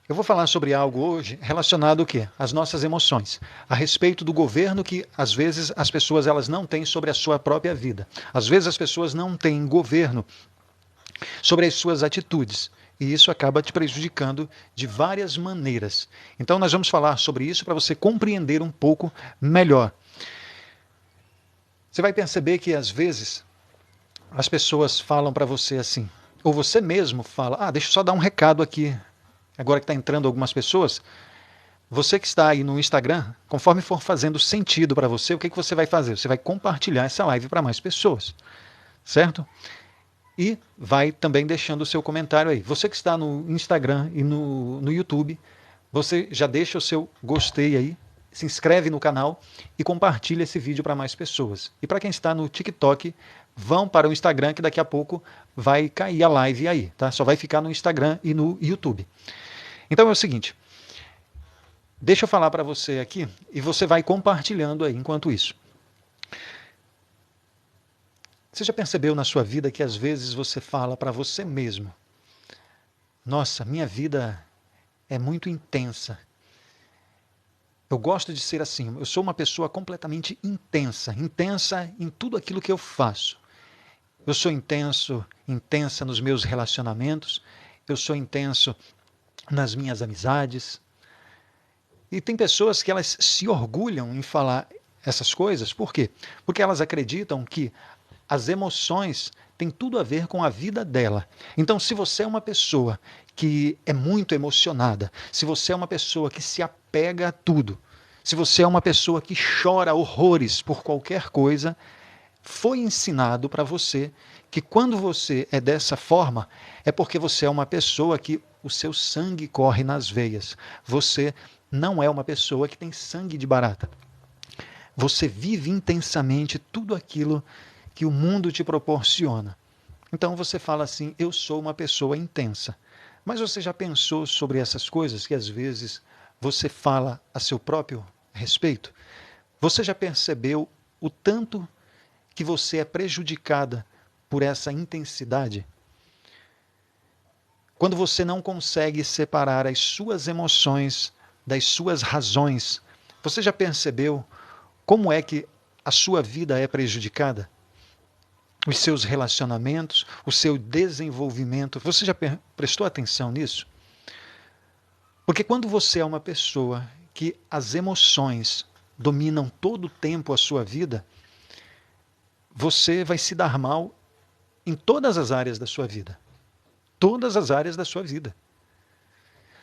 Eu vou falar sobre algo hoje relacionado ao quê? Às nossas emoções, a respeito do governo que às vezes as pessoas elas não têm sobre a sua própria vida. Às vezes as pessoas não têm governo sobre as suas atitudes. E isso acaba te prejudicando de várias maneiras. Então nós vamos falar sobre isso para você compreender um pouco melhor. Você vai perceber que às vezes as pessoas falam para você assim, ou você mesmo fala, deixa eu só dar um recado aqui. Agora que está entrando algumas pessoas, você que está aí no Instagram, conforme for fazendo sentido para você, o que você vai fazer? Você vai compartilhar essa live para mais pessoas, certo? E vai também deixando o seu comentário aí. Você que está no Instagram e no YouTube, você já deixa o seu gostei aí, se inscreve no canal e compartilha esse vídeo para mais pessoas. E para quem está no TikTok, vão para o Instagram que daqui a pouco vai cair a live aí, tá? Só vai ficar no Instagram e no YouTube. Então é o seguinte, deixa eu falar para você aqui e você vai compartilhando aí enquanto isso. Você já percebeu na sua vida que às vezes você fala para você mesmo: nossa, minha vida é muito intensa. Eu gosto de ser assim. Eu sou uma pessoa completamente intensa, intensa em tudo aquilo que eu faço. Eu sou intensa nos meus relacionamentos. Eu sou intenso nas minhas amizades. E tem pessoas que elas se orgulham em falar essas coisas. Por quê? Porque elas acreditam que as emoções têm tudo a ver com a vida dela. Então, se você é uma pessoa que é muito emocionada, se você é uma pessoa que se apega a tudo, se você é uma pessoa que chora horrores por qualquer coisa, foi ensinado para você que quando você é dessa forma, é porque você é uma pessoa que o seu sangue corre nas veias. Você não é uma pessoa que tem sangue de barata. Você vive intensamente tudo aquilo que o mundo te proporciona. Então você fala assim: eu sou uma pessoa intensa. Mas você já pensou sobre essas coisas que às vezes você fala a seu próprio respeito? Você já percebeu o tanto que você é prejudicada por essa intensidade? Quando você não consegue separar as suas emoções das suas razões, você já percebeu como é que a sua vida é prejudicada? Os seus relacionamentos, o seu desenvolvimento. Você já prestou atenção nisso? Porque quando você é uma pessoa que as emoções dominam todo o tempo a sua vida, você vai se dar mal em todas as áreas da sua vida. Todas as áreas da sua vida.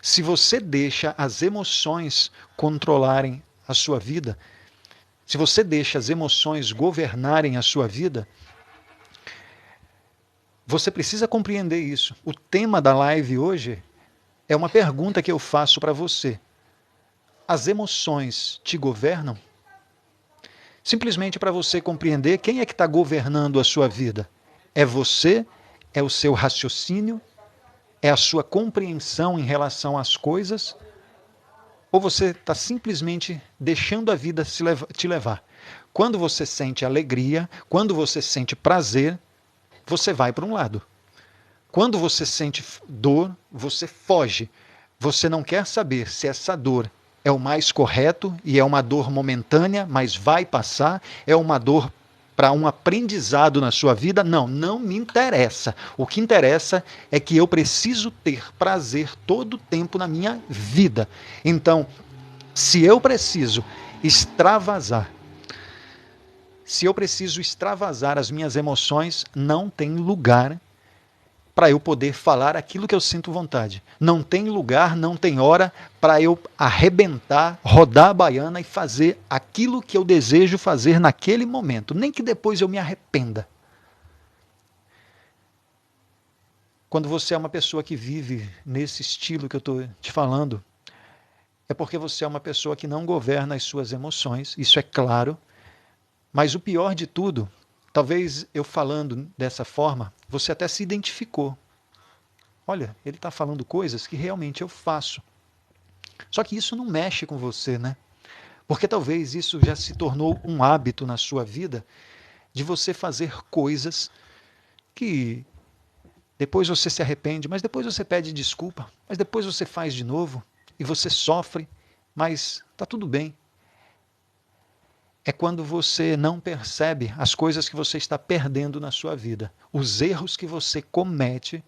Se você deixa as emoções controlarem a sua vida, se você deixa as emoções governarem a sua vida, você precisa compreender isso. O tema da live hoje é uma pergunta que eu faço para você. As emoções te governam? Simplesmente para você compreender quem é que está governando a sua vida. É você? É o seu raciocínio? É a sua compreensão em relação às coisas? Ou você está simplesmente deixando a vida te levar? Quando você sente alegria, quando você sente prazer, você vai para um lado. Quando você sente dor, você foge. Você não quer saber se essa dor é o mais correto e é uma dor momentânea, mas vai passar, é uma dor para um aprendizado na sua vida. Não, não me interessa. O que interessa é que eu preciso ter prazer todo o tempo na minha vida. Então, se eu preciso extravasar, se eu preciso extravasar as minhas emoções, não tem lugar para eu poder falar aquilo que eu sinto vontade. Não tem lugar, não tem hora para eu arrebentar, rodar a baiana e fazer aquilo que eu desejo fazer naquele momento, nem que depois eu me arrependa. Quando você é uma pessoa que vive nesse estilo que eu estou te falando, é porque você é uma pessoa que não governa as suas emoções, isso é claro, mas o pior de tudo, talvez eu falando dessa forma, você até se identificou. Olha, ele está falando coisas que realmente eu faço. Só que isso não mexe com você, né? Porque talvez isso já se tornou um hábito na sua vida de você fazer coisas que depois você se arrepende, mas depois você pede desculpa, mas depois você faz de novo e você sofre, mas está tudo bem. É quando você não percebe as coisas que você está perdendo na sua vida, os erros que você comete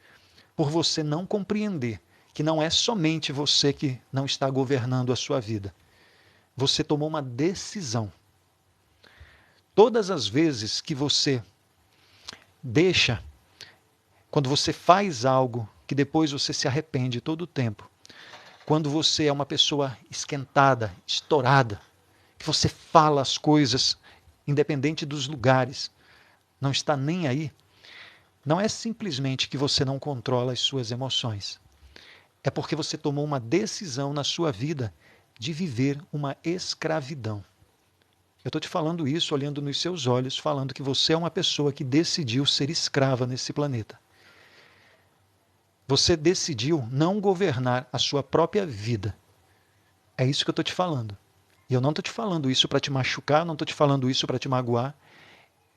por você não compreender que não é somente você que não está governando a sua vida. Você tomou uma decisão. Todas as vezes que você deixa, quando você faz algo que depois você se arrepende todo o tempo, quando você é uma pessoa esquentada, estourada, que você fala as coisas, independente dos lugares, não está nem aí, não é simplesmente que você não controla as suas emoções. É porque você tomou uma decisão na sua vida de viver uma escravidão. Eu estou te falando isso olhando nos seus olhos, falando que você é uma pessoa que decidiu ser escrava nesse planeta. Você decidiu não governar a sua própria vida. É isso que eu estou te falando. E eu não estou te falando isso para te machucar, não estou te falando isso para te magoar.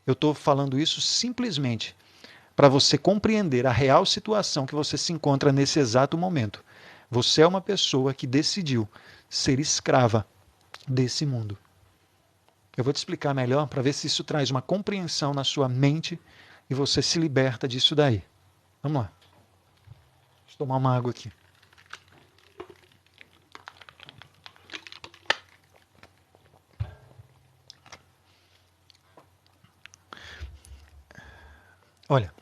Eu estou falando isso simplesmente para você compreender a real situação que você se encontra nesse exato momento. Você é uma pessoa que decidiu ser escrava desse mundo. Eu vou te explicar melhor para ver se isso traz uma compreensão na sua mente e você se liberta disso daí. Vamos lá. Deixa eu tomar uma água aqui. Olha,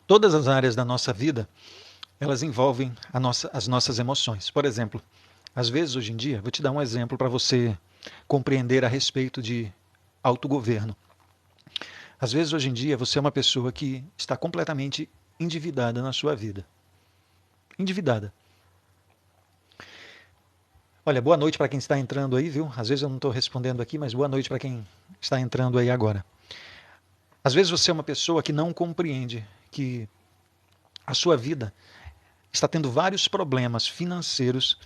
todas as áreas da nossa vida, elas envolvem as nossas emoções. Por exemplo, às vezes hoje em dia, vou te dar um exemplo para você compreender a respeito de autogoverno. Às vezes hoje em dia você é uma pessoa que está completamente endividada na sua vida. Endividada. Olha, boa noite para quem está entrando aí, viu? Às vezes eu não estou respondendo aqui, mas boa noite para quem está entrando aí agora. Às vezes você é uma pessoa que não compreende que a sua vida está tendo vários problemas financeiros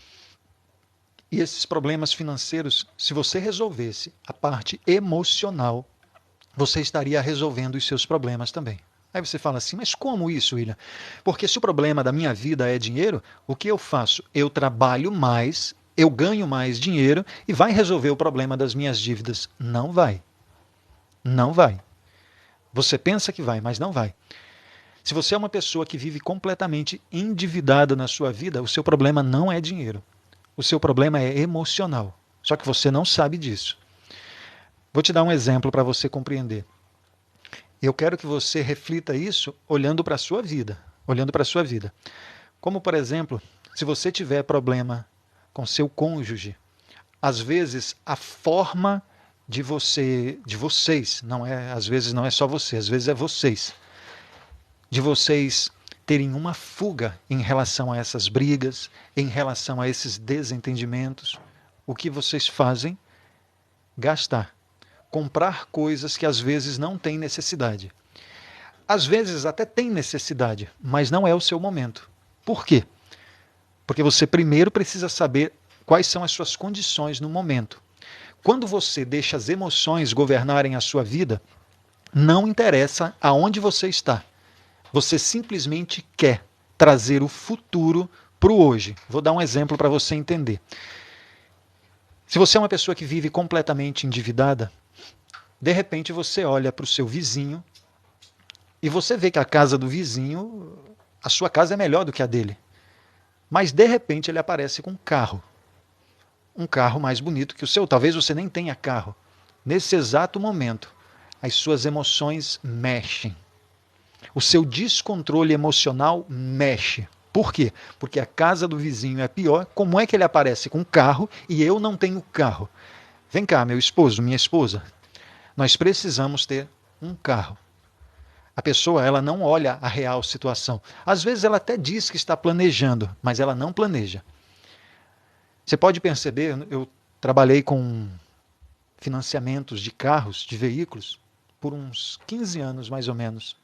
e esses problemas financeiros, se você resolvesse a parte emocional, você estaria resolvendo os seus problemas também. Aí você fala assim, mas como isso, William? Porque se o problema da minha vida é dinheiro, o que eu faço? Eu trabalho mais, eu ganho mais dinheiro e vai resolver o problema das minhas dívidas. Não vai. Não vai. Você pensa que vai, mas não vai. Se você é uma pessoa que vive completamente endividada na sua vida, o seu problema não é dinheiro. O seu problema é emocional. Só que você não sabe disso. Vou te dar um exemplo para você compreender. Eu quero que você reflita isso olhando para a sua vida. Olhando para a sua vida. Como, por exemplo, se você tiver problema com seu cônjuge, às vezes a forma de vocês, não é, às vezes não é só você, às vezes é vocês, de vocês terem uma fuga em relação a essas brigas, em relação a esses desentendimentos, o que vocês fazem? Gastar. Comprar coisas que às vezes não têm necessidade. Às vezes até tem necessidade, mas não é o seu momento. Por quê? Porque você primeiro precisa saber quais são as suas condições no momento. Quando você deixa as emoções governarem a sua vida, não interessa aonde você está. Você simplesmente quer trazer o futuro para o hoje. Vou dar um exemplo para você entender. Se você é uma pessoa que vive completamente endividada, de repente você olha para o seu vizinho e você vê que a casa do vizinho, a sua casa é melhor do que a dele. Mas de repente ele aparece com um carro. Um carro mais bonito que o seu. Talvez você nem tenha carro. Nesse exato momento, as suas emoções mexem. O seu descontrole emocional mexe. Por quê? Porque a casa do vizinho é pior. Como é que ele aparece com carro e eu não tenho carro? Vem cá, meu esposo, minha esposa. Nós precisamos ter um carro. A pessoa, ela não olha a real situação. Às vezes ela até diz que está planejando, mas ela não planeja. Você pode perceber, eu trabalhei com financiamentos de carros, de veículos, por uns 15 anos mais ou menos.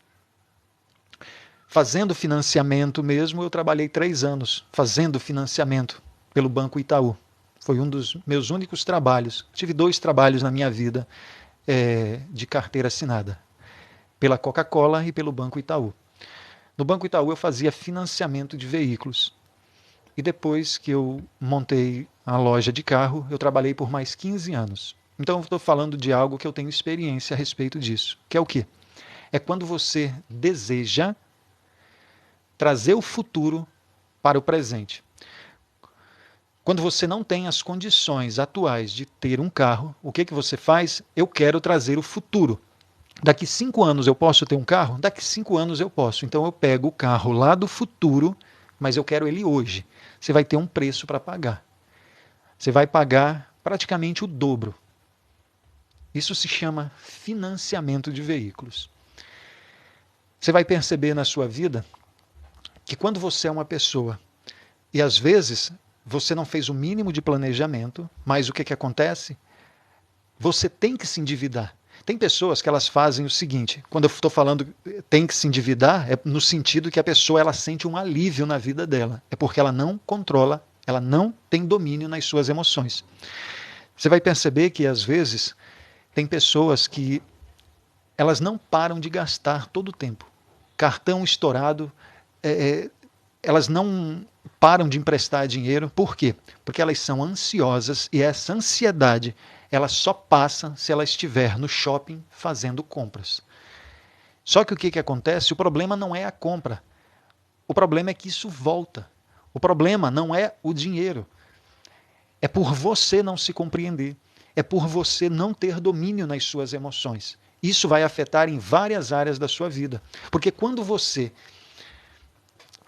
Fazendo financiamento mesmo, eu trabalhei 3 anos fazendo financiamento pelo Banco Itaú. Foi um dos meus únicos trabalhos. Tive 2 trabalhos na minha vida de carteira assinada, pela Coca-Cola e pelo Banco Itaú. No Banco Itaú eu fazia financiamento de veículos. E depois que eu montei a loja de carro, eu trabalhei por mais 15 anos. Então eu estou falando de algo que eu tenho experiência a respeito disso. Que é o quê? É quando você deseja trazer o futuro para o presente. Quando você não tem as condições atuais de ter um carro, o que você faz? Eu quero trazer o futuro. Daqui 5 anos eu posso ter um carro? Daqui 5 anos eu posso. Então eu pego o carro lá do futuro, mas eu quero ele hoje. Você vai ter um preço para pagar. Você vai pagar praticamente o dobro. Isso se chama financiamento de veículos. Você vai perceber na sua vida que quando você é uma pessoa e às vezes você não fez o mínimo de planejamento, mas o que acontece? Você tem que se endividar. Tem pessoas que elas fazem o seguinte, quando eu estou falando tem que se endividar, é no sentido que a pessoa ela sente um alívio na vida dela. É porque ela não controla, ela não tem domínio nas suas emoções. Você vai perceber que às vezes tem pessoas que elas não param de gastar todo o tempo. Cartão estourado, elas não param de emprestar dinheiro. Por quê? Porque elas são ansiosas e essa ansiedade ela só passa se ela estiver no shopping fazendo compras. Só que o que acontece? O problema não é a compra. O problema é que isso volta. O problema não é o dinheiro. É por você não se compreender. É por você não ter domínio nas suas emoções. Isso vai afetar em várias áreas da sua vida. Porque quando você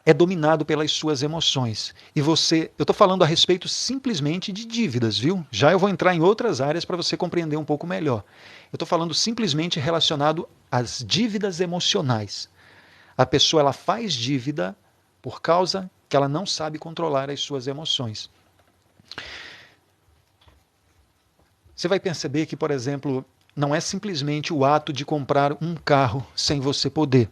é dominado pelas suas emoções. E você, eu estou falando a respeito simplesmente de dívidas, viu? Já eu vou entrar em outras áreas para você compreender um pouco melhor. Eu estou falando simplesmente relacionado às dívidas emocionais. A pessoa ela faz dívida por causa que ela não sabe controlar as suas emoções. Você vai perceber que, por exemplo, não é simplesmente o ato de comprar um carro sem você poder.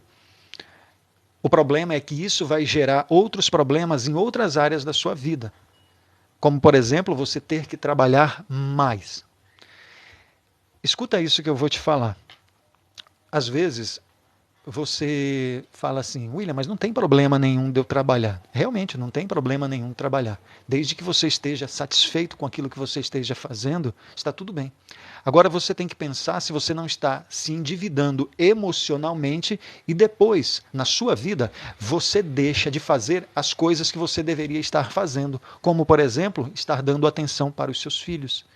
O problema é que isso vai gerar outros problemas em outras áreas da sua vida. Como, por exemplo, você ter que trabalhar mais. Escuta isso que eu vou te falar. Às vezes, você fala assim, William, mas não tem problema nenhum de eu trabalhar. Realmente, não tem problema nenhum de trabalhar. Desde que você esteja satisfeito com aquilo que você esteja fazendo, está tudo bem. Agora você tem que pensar se você não está se endividando emocionalmente e depois, na sua vida, você deixa de fazer as coisas que você deveria estar fazendo. Como, por exemplo, estar dando atenção para os seus filhos.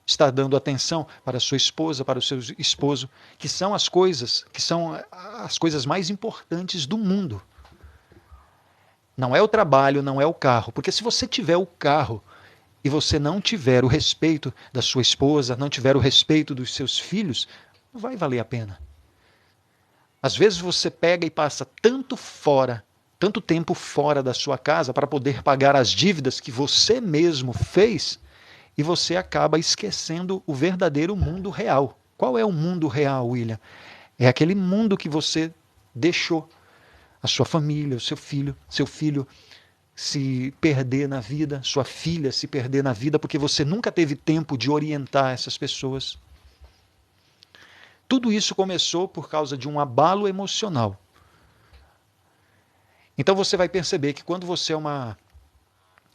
Estar dando atenção para a sua esposa, para o seu esposo, que são as coisas mais importantes do mundo. Não é o trabalho, não é o carro. Porque se você tiver o carro e você não tiver o respeito da sua esposa, não tiver o respeito dos seus filhos, não vai valer a pena. Às vezes você pega e passa tanto tempo fora da sua casa para poder pagar as dívidas que você mesmo fez, e você acaba esquecendo o verdadeiro mundo real. Qual é o mundo real, William? É aquele mundo que você deixou a sua família, o seu filho se perder na vida, sua filha se perder na vida, porque você nunca teve tempo de orientar essas pessoas. Tudo isso começou por causa de um abalo emocional. Então você vai perceber que quando você é uma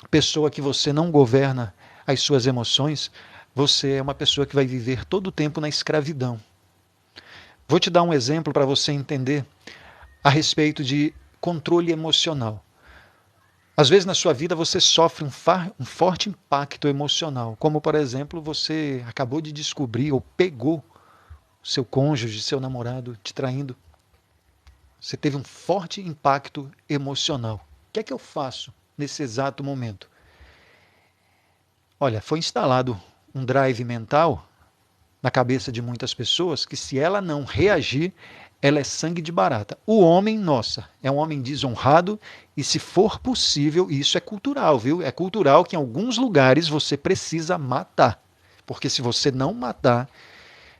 pessoa que você não governa as suas emoções, você é uma pessoa que vai viver todo o tempo na escravidão. Vou te dar um exemplo para você entender a respeito de controle emocional. Às vezes na sua vida você sofre um forte impacto emocional, como por exemplo, você acabou de descobrir ou pegou seu cônjuge, seu namorado te traindo. Você teve um forte impacto emocional. O que é que eu faço nesse exato momento? Olha, foi instalado um drive mental na cabeça de muitas pessoas que se ela não reagir, ela é sangue de barata. O homem, nossa, é um homem desonrado e se for possível, isso é cultural, viu? É cultural que em alguns lugares você precisa matar. Porque se você não matar,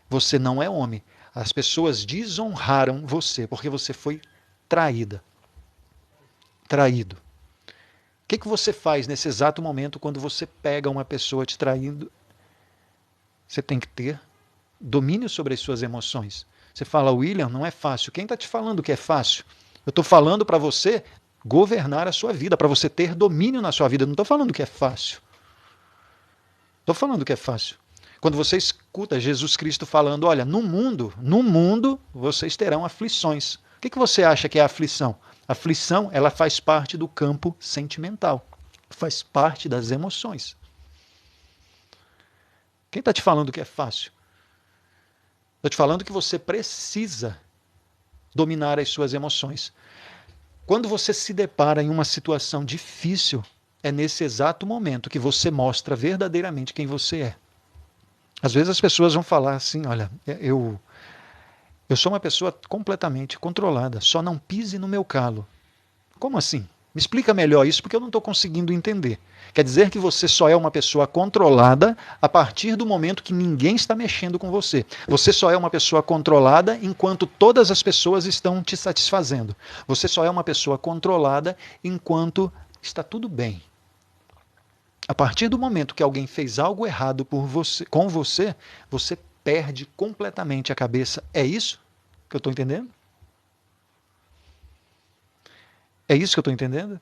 você não é homem. As pessoas desonraram você porque você foi traída. Traído. O que você faz nesse exato momento quando você pega uma pessoa te traindo? Você tem que ter domínio sobre as suas emoções. Você fala, William, não é fácil. Quem está te falando que é fácil? Eu estou falando para você governar a sua vida, para você ter domínio na sua vida. Eu não estou falando que é fácil. Estou falando que é fácil. Quando você escuta Jesus Cristo falando, olha, no mundo vocês terão aflições. O que você acha que é aflição? Aflição, ela faz parte do campo sentimental. Faz parte das emoções. Quem está te falando que é fácil? Estou te falando que você precisa dominar as suas emoções. Quando você se depara em uma situação difícil, é nesse exato momento que você mostra verdadeiramente quem você é. Às vezes as pessoas vão falar assim, olha, eu sou uma pessoa completamente controlada, só não pise no meu calo. Como assim? Me explica melhor isso, porque eu não estou conseguindo entender. Quer dizer que você só é uma pessoa controlada a partir do momento que ninguém está mexendo com você. Você só é uma pessoa controlada enquanto todas as pessoas estão te satisfazendo. Você só é uma pessoa controlada enquanto está tudo bem. A partir do momento que alguém fez algo errado com você, você perde completamente a cabeça. É isso que eu estou entendendo? É isso que eu estou entendendo?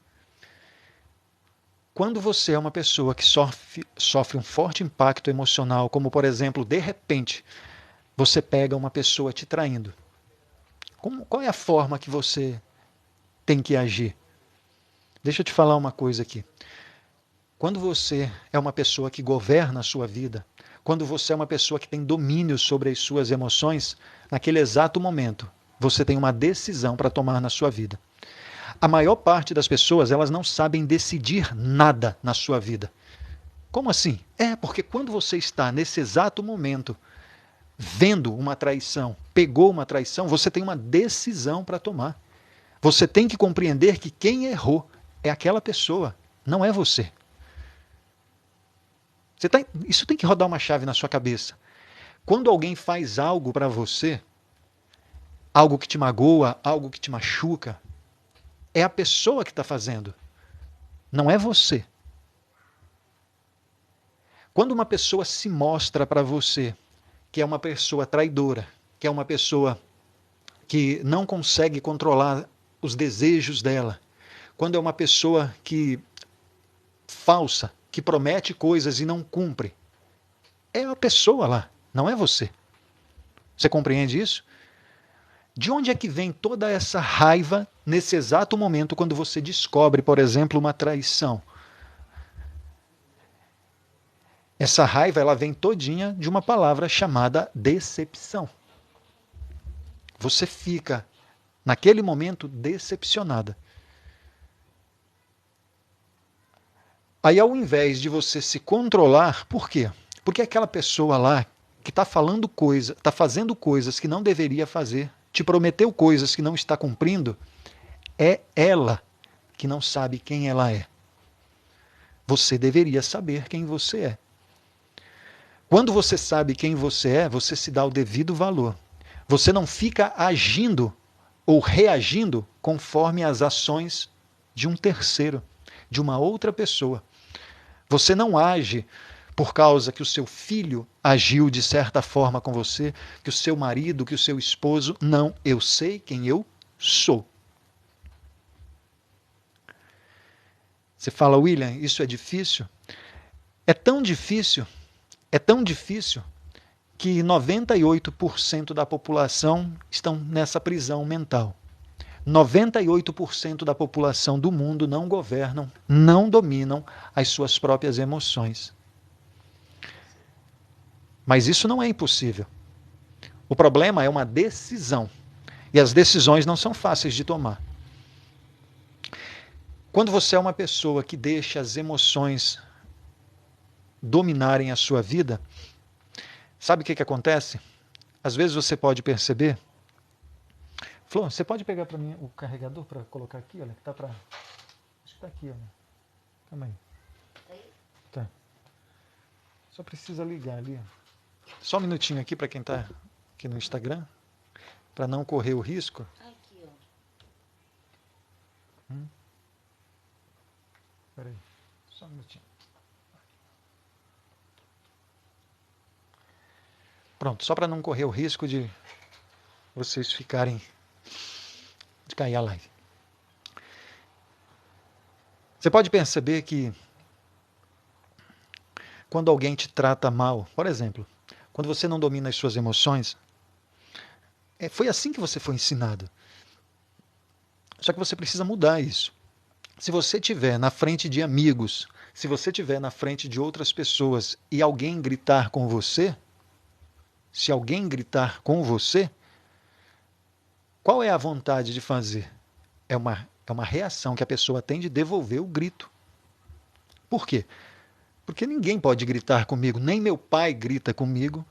Quando você é uma pessoa que sofre um forte impacto emocional, como por exemplo, de repente, você pega uma pessoa te traindo, qual é a forma que você tem que agir? Deixa eu te falar uma coisa aqui. Quando você é uma pessoa que governa a sua vida, quando você é uma pessoa que tem domínio sobre as suas emoções, naquele exato momento, você tem uma decisão para tomar na sua vida. A maior parte das pessoas, elas não sabem decidir nada na sua vida. Como assim? Porque quando você está nesse exato momento vendo uma traição, pegou uma traição, você tem uma decisão para tomar. Você tem que compreender que quem errou é aquela pessoa, não é você. Isso tem que rodar uma chave na sua cabeça. Quando alguém faz algo para você, algo que te magoa, algo que te machuca, é a pessoa que está fazendo, não é você. Quando uma pessoa se mostra para você que é uma pessoa traidora, que é uma pessoa que não consegue controlar os desejos dela, quando é uma pessoa que falsa, que promete coisas e não cumpre, é a pessoa lá, não é você. Você compreende isso? De onde é que vem toda essa raiva nesse exato momento quando você descobre, por exemplo, uma traição? Essa raiva ela vem todinha de uma palavra chamada decepção. Você fica, naquele momento, decepcionada. Aí, ao invés de você se controlar, por quê? Porque aquela pessoa lá que está falando coisa, está fazendo coisas que não deveria fazer, te prometeu coisas que não está cumprindo, é ela que não sabe quem ela é. Você deveria saber quem você é. Quando você sabe quem você é, você se dá o devido valor. Você não fica agindo ou reagindo conforme as ações de um terceiro, de uma outra pessoa. Você não age por causa que o seu filho agiu de certa forma com você, que o seu marido, que o seu esposo. Não, eu sei quem eu sou. Você fala, William, isso é difícil? É tão difícil que 98% da população estão nessa prisão mental. 98% da população do mundo não governam, não dominam as suas próprias emoções. Mas isso não é impossível. O problema é uma decisão. E as decisões não são fáceis de tomar. Quando você é uma pessoa que deixa as emoções dominarem a sua vida, sabe o que acontece? Às vezes você pode perceber. Flor, você pode pegar para mim o carregador para colocar aqui? Olha, que tá para. Acho que está aqui, olha. Calma aí. Tá. Só precisa ligar ali. Só um minutinho aqui para quem está aqui no Instagram, para não correr o risco. Aqui, ó. Peraí, só um minutinho. Pronto, só para não correr o risco de vocês ficarem de cair a live. Você pode perceber que quando alguém te trata mal, por exemplo, quando você não domina as suas emoções, foi assim que você foi ensinado. Só que você precisa mudar isso. Se você estiver na frente de amigos, se você estiver na frente de outras pessoas e alguém gritar com você, se alguém gritar com você, qual é a vontade de fazer? É uma reação que a pessoa tem de devolver o grito. Por quê? Porque ninguém pode gritar comigo, nem meu pai grita comigo.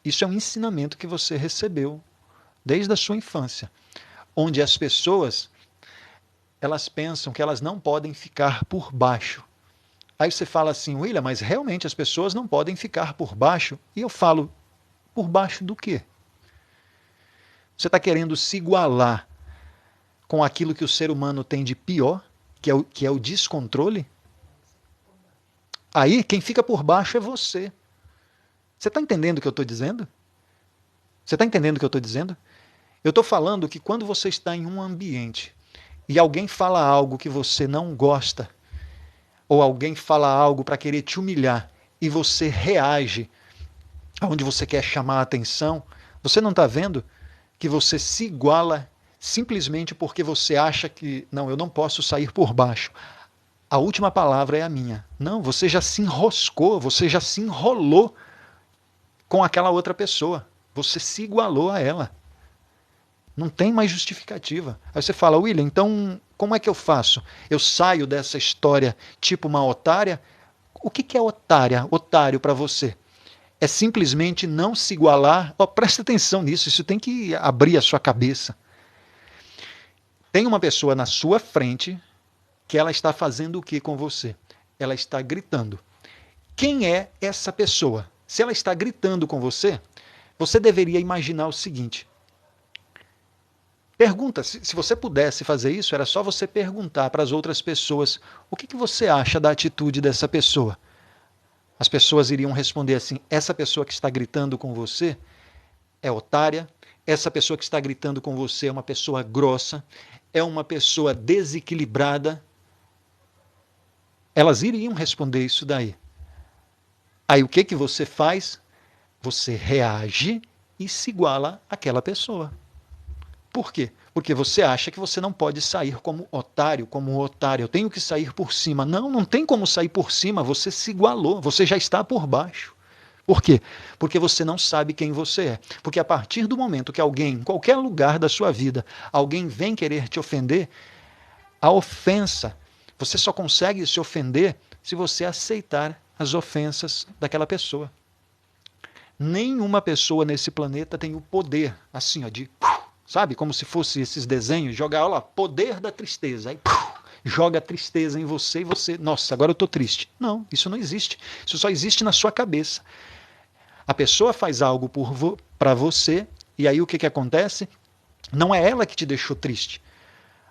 Isso é um ensinamento que você recebeu desde a sua infância, onde as pessoas elas pensam que elas não podem ficar por baixo. Aí você fala assim, William, mas realmente as pessoas não podem ficar por baixo? E eu falo, por baixo do quê? Você está querendo se igualar com aquilo que o ser humano tem de pior, que é o descontrole? Aí quem fica por baixo é você. Você está entendendo o que eu estou dizendo? Você está entendendo o que eu estou dizendo? Eu estou falando que quando você está em um ambiente e alguém fala algo que você não gosta, ou alguém fala algo para querer te humilhar e você reage aonde você quer chamar a atenção, você não está vendo que você se iguala simplesmente porque você acha que, não, eu não posso sair por baixo. A última palavra é a minha. Não, você já se enroscou, você já se enrolou com aquela outra pessoa. Você se igualou a ela. Não tem mais justificativa. Aí você fala, William, então como é que eu faço? Eu saio dessa história tipo uma otária? O que é otária, otário para você? É simplesmente não se igualar. Oh, presta atenção nisso, isso tem que abrir a sua cabeça. Tem uma pessoa na sua frente que ela está fazendo o que com você? Ela está gritando. Quem é essa pessoa? Se ela está gritando com você, você deveria imaginar o seguinte. Pergunta, se você pudesse fazer isso, era só você perguntar para as outras pessoas o que você acha da atitude dessa pessoa. As pessoas iriam responder assim, essa pessoa que está gritando com você é otária, essa pessoa que está gritando com você é uma pessoa grossa, é uma pessoa desequilibrada. Elas iriam responder isso daí. Aí o que você faz? Você reage e se iguala àquela pessoa. Por quê? Porque você acha que você não pode sair como otário, como um otário. Eu tenho que sair por cima. Não, não tem como sair por cima. Você se igualou. Você já está por baixo. Por quê? Porque você não sabe quem você é. Porque a partir do momento que alguém, em qualquer lugar da sua vida, alguém vem querer te ofender, a ofensa, você só consegue se ofender se você aceitar as ofensas daquela pessoa. Nenhuma pessoa nesse planeta tem o poder, assim, ó, de, sabe, como se fosse esses desenhos, jogar, olha lá, poder da tristeza, aí joga a tristeza em você e você, nossa, agora eu estou triste. Não, isso não existe. Isso só existe na sua cabeça. A pessoa faz algo para você e aí o que acontece? Não é ela que te deixou triste.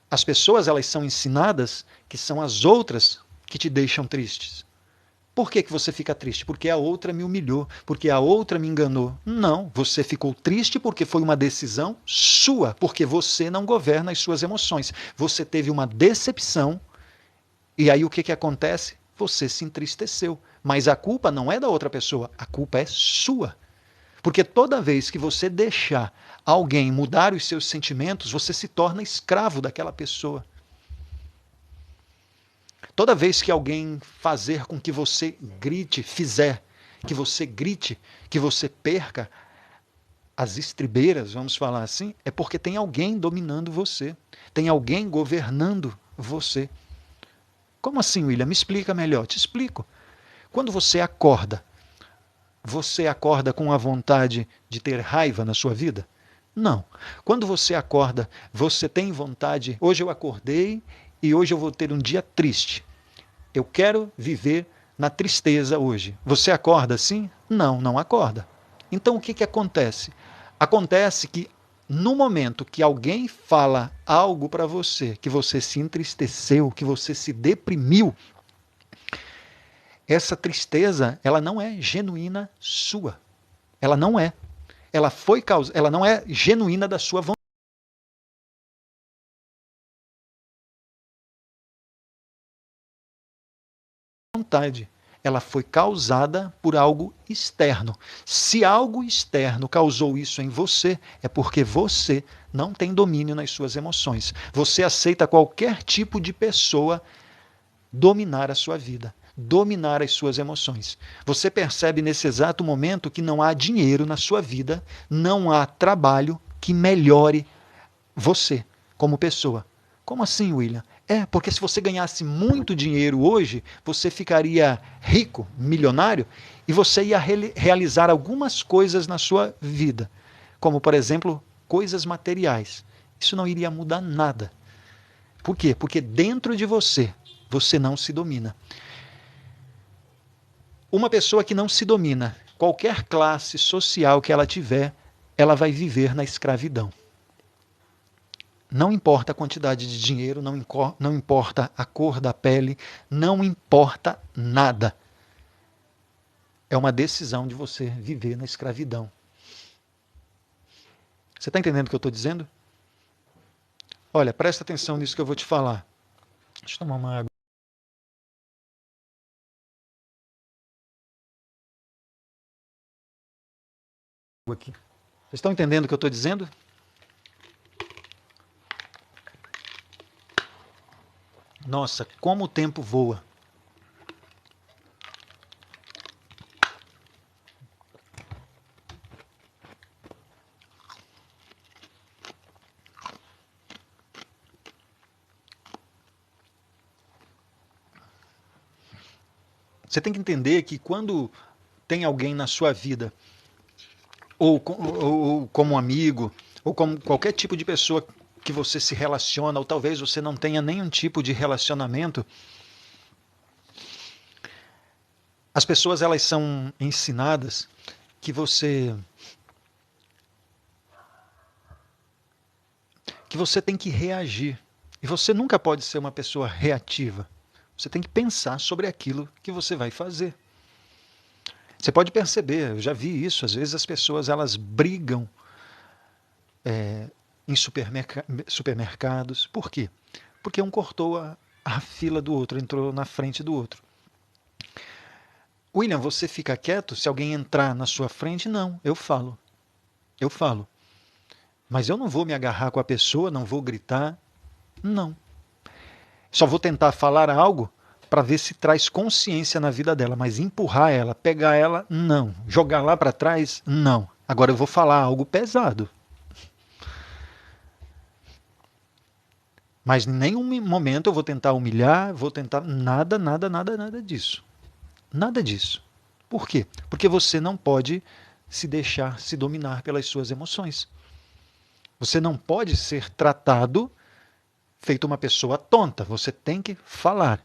As pessoas, elas são ensinadas que são as outras que te deixam tristes. Por que você fica triste? Porque a outra me humilhou, porque a outra me enganou. Não, você ficou triste porque foi uma decisão sua, porque você não governa as suas emoções. Você teve uma decepção e aí o que acontece? Você se entristeceu. Mas a culpa não é da outra pessoa, a culpa é sua. Porque toda vez que você deixar alguém mudar os seus sentimentos, você se torna escravo daquela pessoa. Toda vez que alguém fazer com que você grite, que você grite, que você perca as estribeiras, vamos falar assim, é porque tem alguém dominando você, tem alguém governando você. Como assim, William? Me explica melhor. Te explico. Quando você acorda com a vontade de ter raiva na sua vida? Não. Quando você acorda, você tem vontade, hoje eu acordei e hoje eu vou ter um dia triste. Eu quero viver na tristeza hoje. Você acorda assim? Não, não acorda. Então o que acontece? Acontece que no momento que alguém fala algo para você, que você se entristeceu, que você se deprimiu, essa tristeza, ela não é genuína sua. Ela não é. Ela não é genuína da sua vontade. vontade. Ela foi causada por algo externo. Se algo externo causou isso em você, é porque você não tem domínio nas suas emoções. Você aceita qualquer tipo de pessoa dominar a sua vida, dominar as suas emoções. Você percebe nesse exato momento que não há dinheiro na sua vida, não há trabalho que melhore você como pessoa. Como assim, William? Porque se você ganhasse muito dinheiro hoje, você ficaria rico, milionário, e você ia realizar algumas coisas na sua vida, como, por exemplo, coisas materiais. Isso não iria mudar nada. Por quê? Porque dentro de você, você não se domina. Uma pessoa que não se domina, qualquer classe social que ela tiver, ela vai viver na escravidão. Não importa a quantidade de dinheiro, não importa a cor da pele, não importa nada. É uma decisão de você viver na escravidão. Você está entendendo o que eu estou dizendo? Olha, presta atenção nisso que eu vou te falar. Deixa eu tomar uma água. Aqui. Vocês estão entendendo o que eu estou dizendo? Nossa, como o tempo voa. Você tem que entender que quando tem alguém na sua vida, ou como amigo, ou como qualquer tipo de pessoa que você se relaciona, ou talvez você não tenha nenhum tipo de relacionamento, as pessoas elas são ensinadas que você tem que reagir. E você nunca pode ser uma pessoa reativa. Você tem que pensar sobre aquilo que você vai fazer. Você pode perceber, eu já vi isso, às vezes as pessoas elas brigam em supermercados. Por quê? Porque um cortou a fila do outro, entrou na frente do outro. William, você fica quieto se alguém entrar na sua frente? Não, eu falo. Eu falo. Mas eu não vou me agarrar com a pessoa, não vou gritar. Não. Só vou tentar falar algo para ver se traz consciência na vida dela, mas empurrar ela, pegar ela, não. Jogar lá para trás, não. Agora eu vou falar algo pesado. Mas em nenhum momento eu vou tentar humilhar, vou tentar nada, nada, nada, nada disso. Nada disso. Por quê? Porque você não pode se deixar se dominar pelas suas emoções. Você não pode ser tratado feito uma pessoa tonta. Você tem que falar.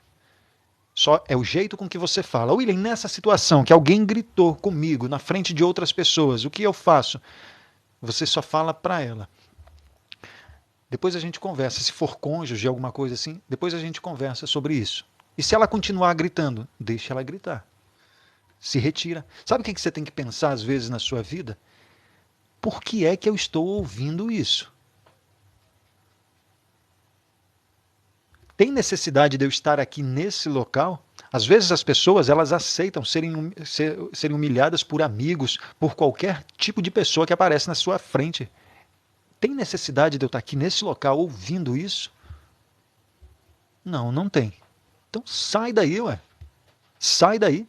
Só é o jeito com que você fala. William, nessa situação que alguém gritou comigo na frente de outras pessoas, o que eu faço? Você só fala para ela. Depois a gente conversa. Se for cônjuge, alguma coisa assim, depois a gente conversa sobre isso. E se ela continuar gritando, deixa ela gritar. Se retira. Sabe o que você tem que pensar às vezes na sua vida? Por que é que eu estou ouvindo isso? Tem necessidade de eu estar aqui nesse local? Às vezes as pessoas elas aceitam serem humilhadas por amigos, por qualquer tipo de pessoa que aparece na sua frente. Tem necessidade de eu estar aqui nesse local ouvindo isso? Não, não tem. Então sai daí, ué. Sai daí.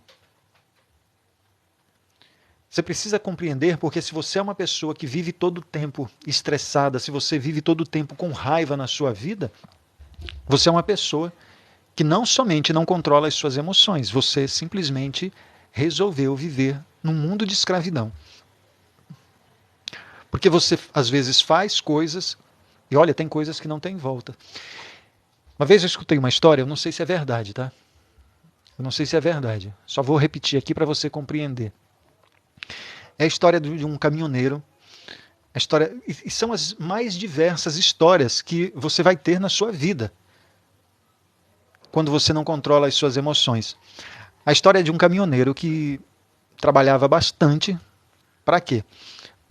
Você precisa compreender, porque se você é uma pessoa que vive todo o tempo estressada, se você vive todo o tempo com raiva na sua vida, você é uma pessoa que não somente não controla as suas emoções, você simplesmente resolveu viver num mundo de escravidão. Porque você, às vezes, faz coisas, e olha, tem coisas que não tem volta. Uma vez eu escutei uma história, eu não sei se é verdade, tá? Eu não sei se é verdade. Só vou repetir aqui para você compreender. É a história de um caminhoneiro. A história, e são as mais diversas histórias que você vai ter na sua vida quando você não controla as suas emoções. A história é de um caminhoneiro que trabalhava bastante. Para quê?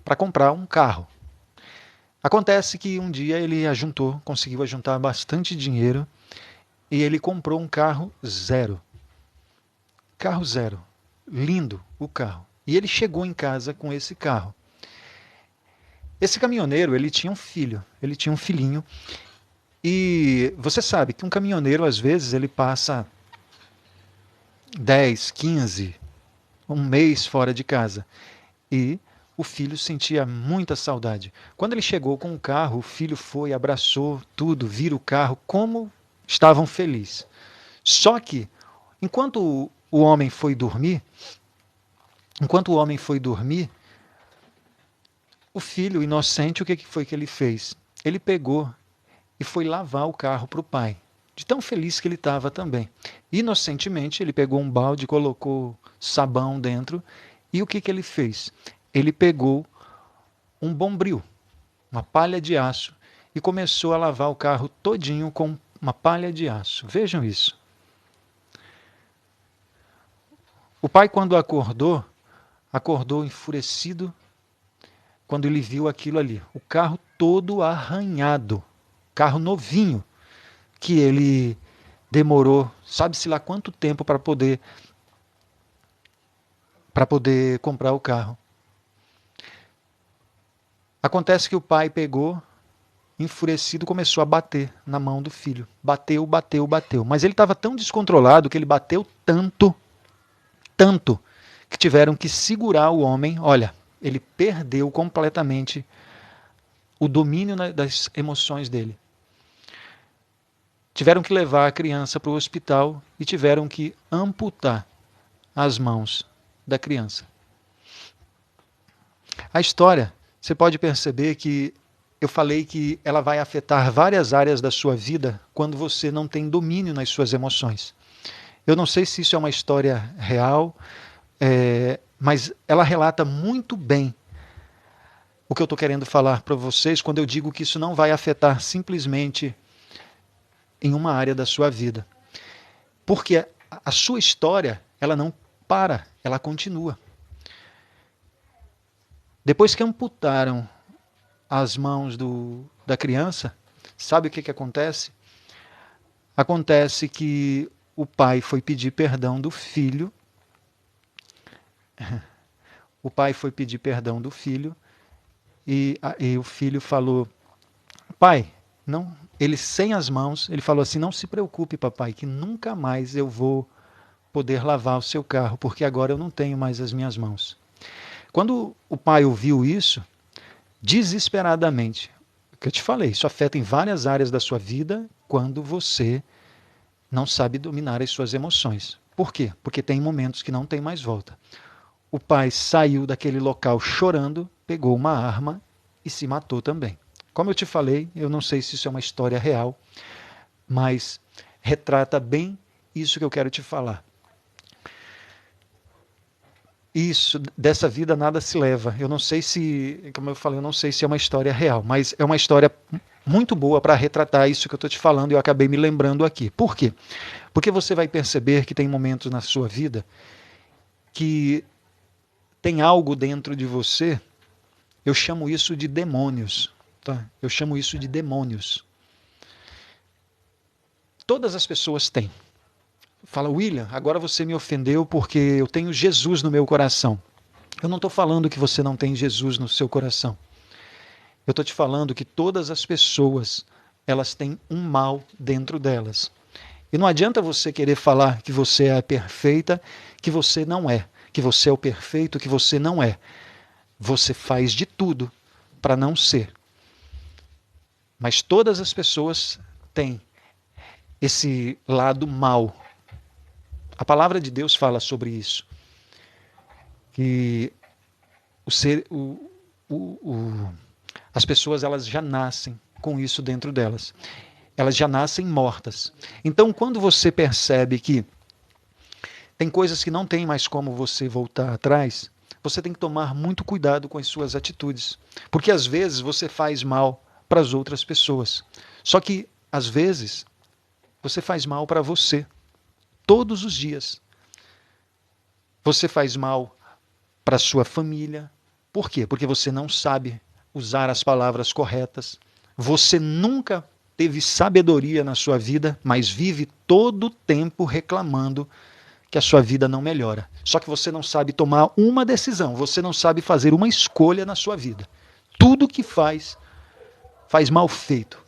Para comprar um carro. Acontece que um dia ele conseguiu ajuntar bastante dinheiro e ele comprou um carro zero. Carro zero. Lindo o carro. E ele chegou em casa com esse carro. Esse caminhoneiro, ele tinha um filho, ele tinha um filhinho. E você sabe que um caminhoneiro, às vezes, ele passa 10, 15, um mês fora de casa. E o filho sentia muita saudade. Quando ele chegou com o carro, o filho foi, abraçou tudo, vira o carro, como estavam felizes. Só que, enquanto o homem foi dormir, o filho inocente, o que foi que ele fez? Ele pegou e foi lavar o carro para o pai, de tão feliz que ele estava também. Inocentemente, ele pegou um balde, colocou sabão dentro, e o que ele fez? Ele pegou um bombril, uma palha de aço, e começou a lavar o carro todinho com uma palha de aço. Vejam isso. O pai, quando acordou enfurecido, quando ele viu aquilo ali. O carro todo arranhado, carro novinho, que ele demorou, sabe-se lá quanto tempo para poder comprar o carro. Acontece que o pai pegou, enfurecido, começou a bater na mão do filho. Bateu. Mas ele estava tão descontrolado que ele bateu tanto, que tiveram que segurar o homem. Olha, ele perdeu completamente o domínio das emoções dele. Tiveram que levar a criança para o hospital e tiveram que amputar as mãos da criança. A história, você pode perceber que eu falei que ela vai afetar várias áreas da sua vida quando você não tem domínio nas suas emoções. Eu não sei se isso é uma história real, mas ela relata muito bem o que eu estou querendo falar para vocês quando eu digo que isso não vai afetar simplesmente em uma área da sua vida. Porque a sua história, ela não para, ela continua. Depois que amputaram as mãos da criança, sabe o que acontece? Acontece que o pai foi pedir perdão do filho. O pai foi pedir perdão do filho e o filho falou: pai, não, ele sem as mãos, ele falou assim: não se preocupe, papai, que nunca mais eu vou poder lavar o seu carro, porque agora eu não tenho mais as minhas mãos. Quando o pai ouviu isso, desesperadamente, o que eu te falei, isso afeta em várias áreas da sua vida quando você não sabe dominar as suas emoções. Por quê? Porque tem momentos que não tem mais volta. O pai saiu daquele local chorando, pegou uma arma e se matou também. Como eu te falei, eu não sei se isso é uma história real, mas retrata bem isso que eu quero te falar. Isso, dessa vida nada se leva. Eu não sei se, como eu falei, eu não sei se é uma história real, mas é uma história muito boa para retratar isso que eu estou te falando e eu acabei me lembrando aqui. Por quê? Porque você vai perceber que tem momentos na sua vida que tem algo dentro de você, eu chamo isso de demônios. Tá? Eu chamo isso de demônios. Todas as pessoas têm. Fala, William, agora você me ofendeu porque eu tenho Jesus no meu coração. Eu não estou falando que você não tem Jesus no seu coração. Eu estou te falando que todas as pessoas, elas têm um mal dentro delas. E não adianta você querer falar que você é perfeita, que você não é. Que você é o perfeito, que você não é. Você faz de tudo para não ser. Mas todas as pessoas têm esse lado mal. A palavra de Deus fala sobre isso. Que as pessoas elas já nascem com isso dentro delas. Elas já nascem mortas. Então, quando você percebe que tem coisas que não tem mais como você voltar atrás, você tem que tomar muito cuidado com as suas atitudes. Porque às vezes você faz mal para as outras pessoas. Só que, às vezes, você faz mal para você. Todos os dias. Você faz mal para a sua família. Por quê? Porque você não sabe usar as palavras corretas. Você nunca teve sabedoria na sua vida, mas vive todo o tempo reclamando que a sua vida não melhora. Só que você não sabe tomar uma decisão, você não sabe fazer uma escolha na sua vida. Tudo que faz mal feito.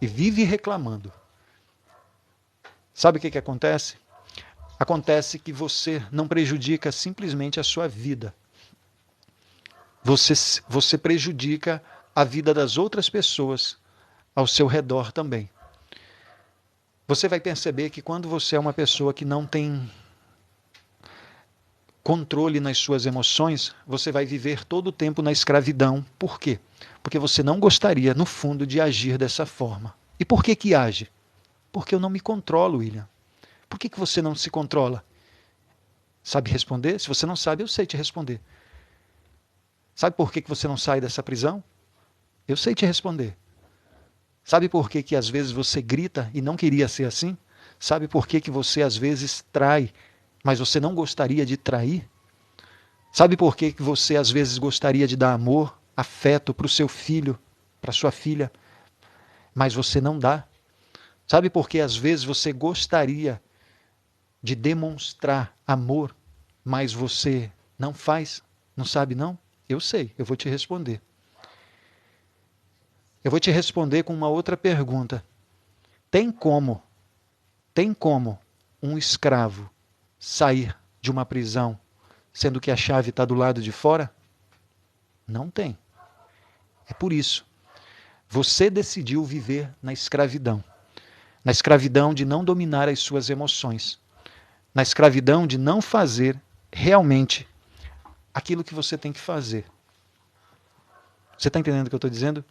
E vive reclamando. Sabe o que acontece? Acontece que você não prejudica simplesmente a sua vida. Você prejudica a vida das outras pessoas ao seu redor também. Você vai perceber que quando você é uma pessoa que não tem controle nas suas emoções, você vai viver todo o tempo na escravidão. Por quê? Porque você não gostaria, no fundo, de agir dessa forma. E por que age? Porque eu não me controlo, William. Por que você não se controla? Sabe responder? Se você não sabe, eu sei te responder. Sabe por que você não sai dessa prisão? Eu sei te responder. Sabe por que às vezes você grita e não queria ser assim? Sabe por que você às vezes trai, mas você não gostaria de trair? Sabe por que você às vezes gostaria de dar amor, afeto para o seu filho, para sua filha, mas você não dá? Sabe por que às vezes você gostaria de demonstrar amor, mas você não faz? Não sabe não? Eu sei, eu vou te responder. Eu vou te responder com uma outra pergunta. Tem como um escravo sair de uma prisão sendo que a chave está do lado de fora? Não tem. É por isso. Você decidiu viver na escravidão. Na escravidão de não dominar as suas emoções. Na escravidão de não fazer realmente aquilo que você tem que fazer. Você está entendendo o que eu estou dizendo?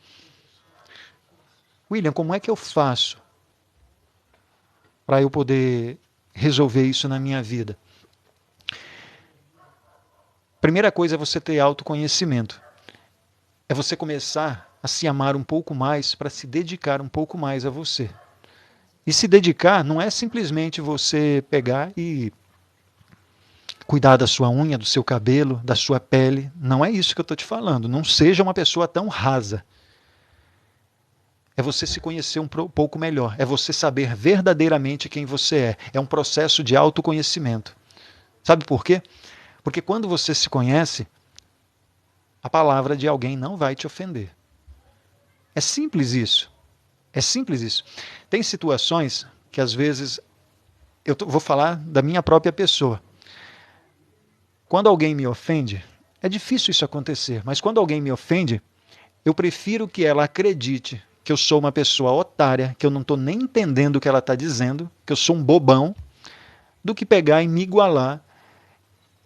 William, como é que eu faço para eu poder resolver isso na minha vida? Primeira coisa é você ter autoconhecimento. É você começar a se amar um pouco mais para se dedicar um pouco mais a você. E se dedicar não é simplesmente você pegar e cuidar da sua unha, do seu cabelo, da sua pele. Não é isso que eu estou te falando. Não seja uma pessoa tão rasa. É você se conhecer um pouco melhor. É você saber verdadeiramente quem você é. É um processo de autoconhecimento. Sabe por quê? Porque quando você se conhece, a palavra de alguém não vai te ofender. É simples isso. É simples isso. Tem situações que às vezes, vou falar da minha própria pessoa. Quando alguém me ofende, é difícil isso acontecer, mas quando alguém me ofende, eu prefiro que ela acredite que eu sou uma pessoa otária, que eu não estou nem entendendo o que ela está dizendo, que eu sou um bobão, do que pegar e me igualar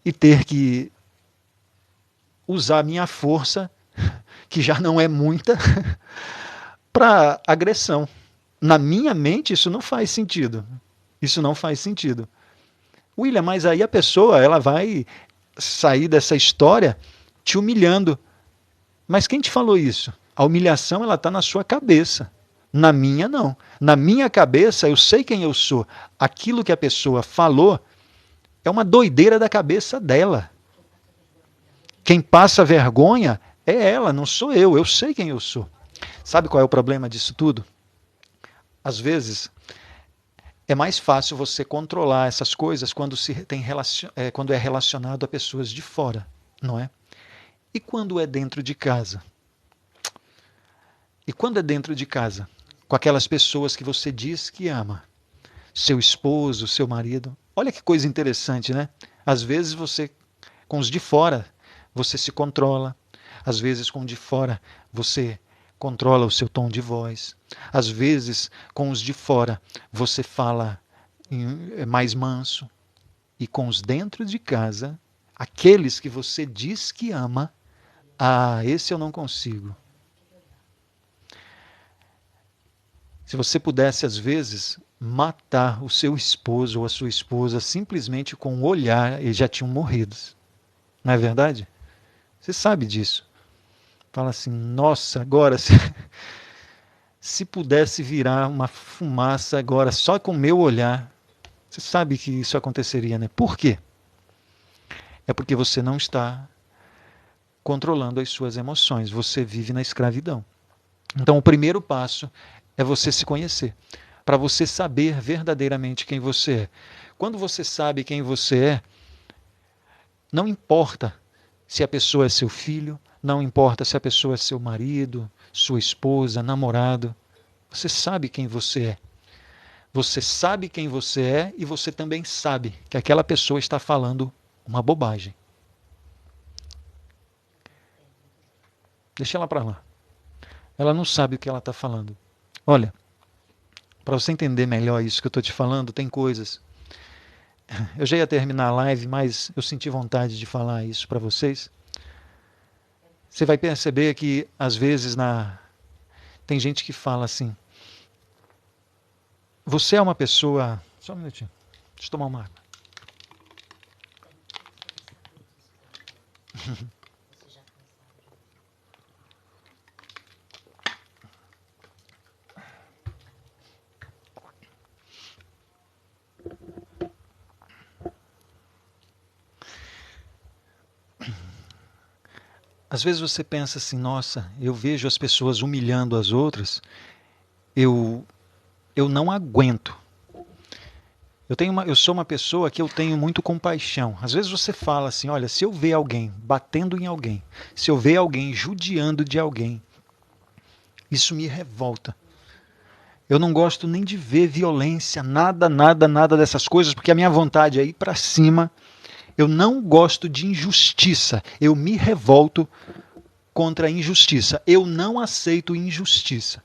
e ter que usar a minha força, que já não é muita, para agressão. Na minha mente, isso não faz sentido. Isso não faz sentido. William, mas aí a pessoa ela vai sair dessa história te humilhando. Mas quem te falou isso? A humilhação ela está na sua cabeça. Na minha, não. Na minha cabeça, eu sei quem eu sou. Aquilo que a pessoa falou é uma doideira da cabeça dela. Quem passa vergonha é ela, não sou eu. Eu sei quem eu sou. Sabe qual é o problema disso tudo? Às vezes, é mais fácil você controlar essas coisas quando é relacionado a pessoas de fora, não é? E quando é dentro de casa? E quando é dentro de casa? Com aquelas pessoas que você diz que ama. Seu esposo, seu marido. Olha que coisa interessante, né? Às vezes você, com os de fora, você se controla. Às vezes com o de fora, você controla o seu tom de voz. Às vezes, com os de fora, você fala mais manso. E com os dentro de casa, aqueles que você diz que ama, esse eu não consigo. Se você pudesse, às vezes, matar o seu esposo ou a sua esposa simplesmente com um olhar, eles já tinham morrido. Não é verdade? Você sabe disso. Fala assim, nossa, agora se pudesse virar uma fumaça agora só com o meu olhar, você sabe que isso aconteceria, né? Por quê? É porque você não está controlando as suas emoções, você vive na escravidão. Então o primeiro passo é você se conhecer, para você saber verdadeiramente quem você é. Quando você sabe quem você é, não importa se a pessoa é seu filho, não importa se a pessoa é seu marido, sua esposa, namorado. Você sabe quem você é. Você sabe quem você é e você também sabe que aquela pessoa está falando uma bobagem. Deixa ela para lá. Ela não sabe o que ela está falando. Olha, para você entender melhor isso que eu estou te falando, tem coisas. Eu já ia terminar a live, mas eu senti vontade de falar isso para vocês. Você vai perceber que, às vezes, tem gente que fala assim: você é uma pessoa. Só um minutinho. Deixa eu tomar uma água. Às vezes você pensa assim: nossa, eu vejo as pessoas humilhando as outras, eu não aguento. Eu sou uma pessoa que eu tenho muito compaixão. Às vezes você fala assim: olha, se eu ver alguém batendo em alguém, se eu ver alguém judiando de alguém, isso me revolta. Eu não gosto nem de ver violência, nada dessas coisas, porque a minha vontade é ir para cima. Eu não gosto de injustiça. Eu me revolto contra a injustiça. Eu não aceito injustiça.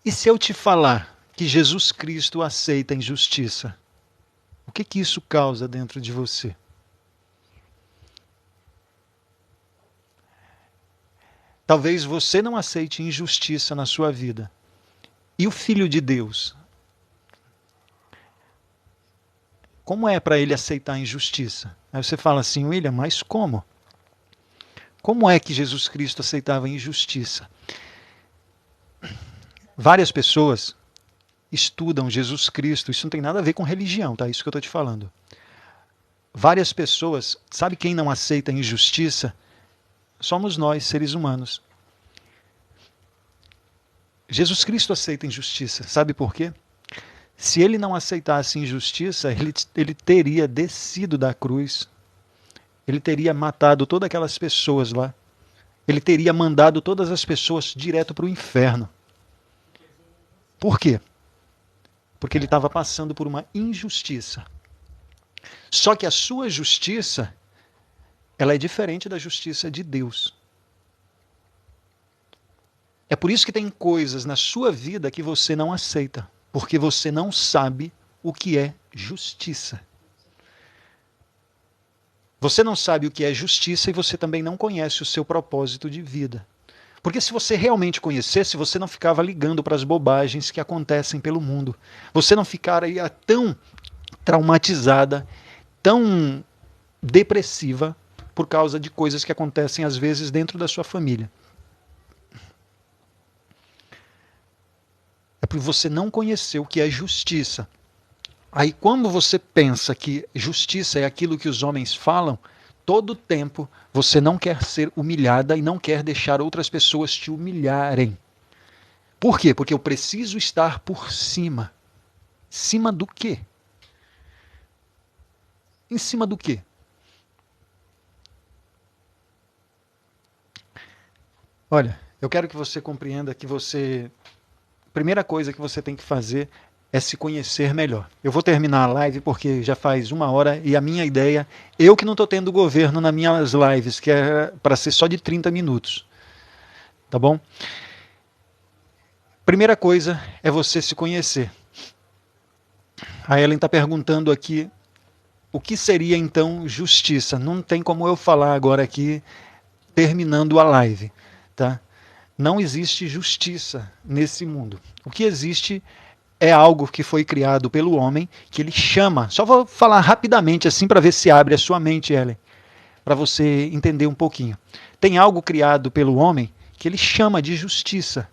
E se eu te falar que Jesus Cristo aceita a injustiça, o que isso causa dentro de você? Talvez você não aceite injustiça na sua vida. E o Filho de Deus? Como é para ele aceitar a injustiça? Aí você fala assim: William, mas como? Como é que Jesus Cristo aceitava a injustiça? Várias pessoas estudam Jesus Cristo, isso não tem nada a ver com religião, tá? Isso que eu estou te falando. Várias pessoas, sabe quem não aceita a injustiça? Somos nós, seres humanos. Jesus Cristo aceita injustiça, sabe por quê? Se ele não aceitasse injustiça, ele teria descido da cruz, ele teria matado todas aquelas pessoas lá, ele teria mandado todas as pessoas direto para o inferno. Por quê? Porque ele estava passando por uma injustiça. Só que a sua justiça, ela é diferente da justiça de Deus. É por isso que tem coisas na sua vida que você não aceita, porque você não sabe o que é justiça. Você não sabe o que é justiça e você também não conhece o seu propósito de vida. Porque se você realmente conhecesse, você não ficava ligando para as bobagens que acontecem pelo mundo. Você não ficaria tão traumatizada, tão depressiva por causa de coisas que acontecem às vezes dentro da sua família. É porque você não conheceu o que é justiça. Aí quando você pensa que justiça é aquilo que os homens falam, todo tempo você não quer ser humilhada e não quer deixar outras pessoas te humilharem. Por quê? Porque eu preciso estar por cima. Cima do quê? Em cima do quê? Olha, eu quero que você compreenda que a primeira coisa que você tem que fazer é se conhecer melhor. Eu vou terminar a live porque já faz 1 hora e a minha ideia, eu que não estou tendo governo nas minhas lives, que é para ser só de 30 minutos. Tá bom? Primeira coisa é você se conhecer. A Ellen está perguntando aqui o que seria então justiça. Não tem como eu falar agora aqui terminando a live. Tá? Não existe justiça nesse mundo. O que existe é algo que foi criado pelo homem, que ele chama. Só vou falar rapidamente assim para ver se abre a sua mente, Ellen, para você entender um pouquinho. Tem algo criado pelo homem que ele chama de justiça.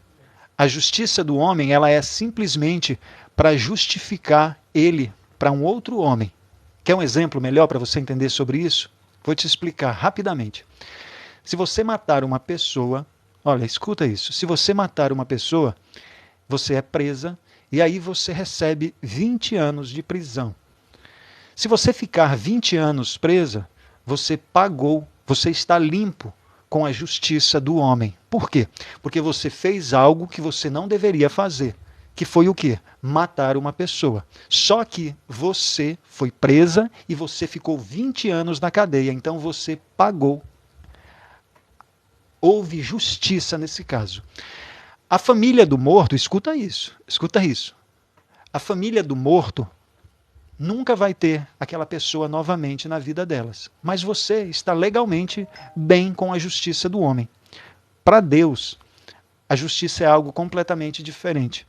A justiça do homem, ela é simplesmente para justificar ele para um outro homem. Quer um exemplo melhor para você entender sobre isso? Vou te explicar rapidamente. Se você matar uma pessoa, olha, escuta isso. Se você matar uma pessoa, você é presa e aí você recebe 20 anos de prisão. Se você ficar 20 anos presa, você pagou, você está limpo com a justiça do homem. Por quê? Porque você fez algo que você não deveria fazer. Que foi o quê? Matar uma pessoa. Só que você foi presa e você ficou 20 anos na cadeia. Então você pagou. Houve justiça nesse caso. A família do morto, escuta isso. A família do morto nunca vai ter aquela pessoa novamente na vida delas. Mas você está legalmente bem com a justiça do homem. Para Deus, a justiça é algo completamente diferente.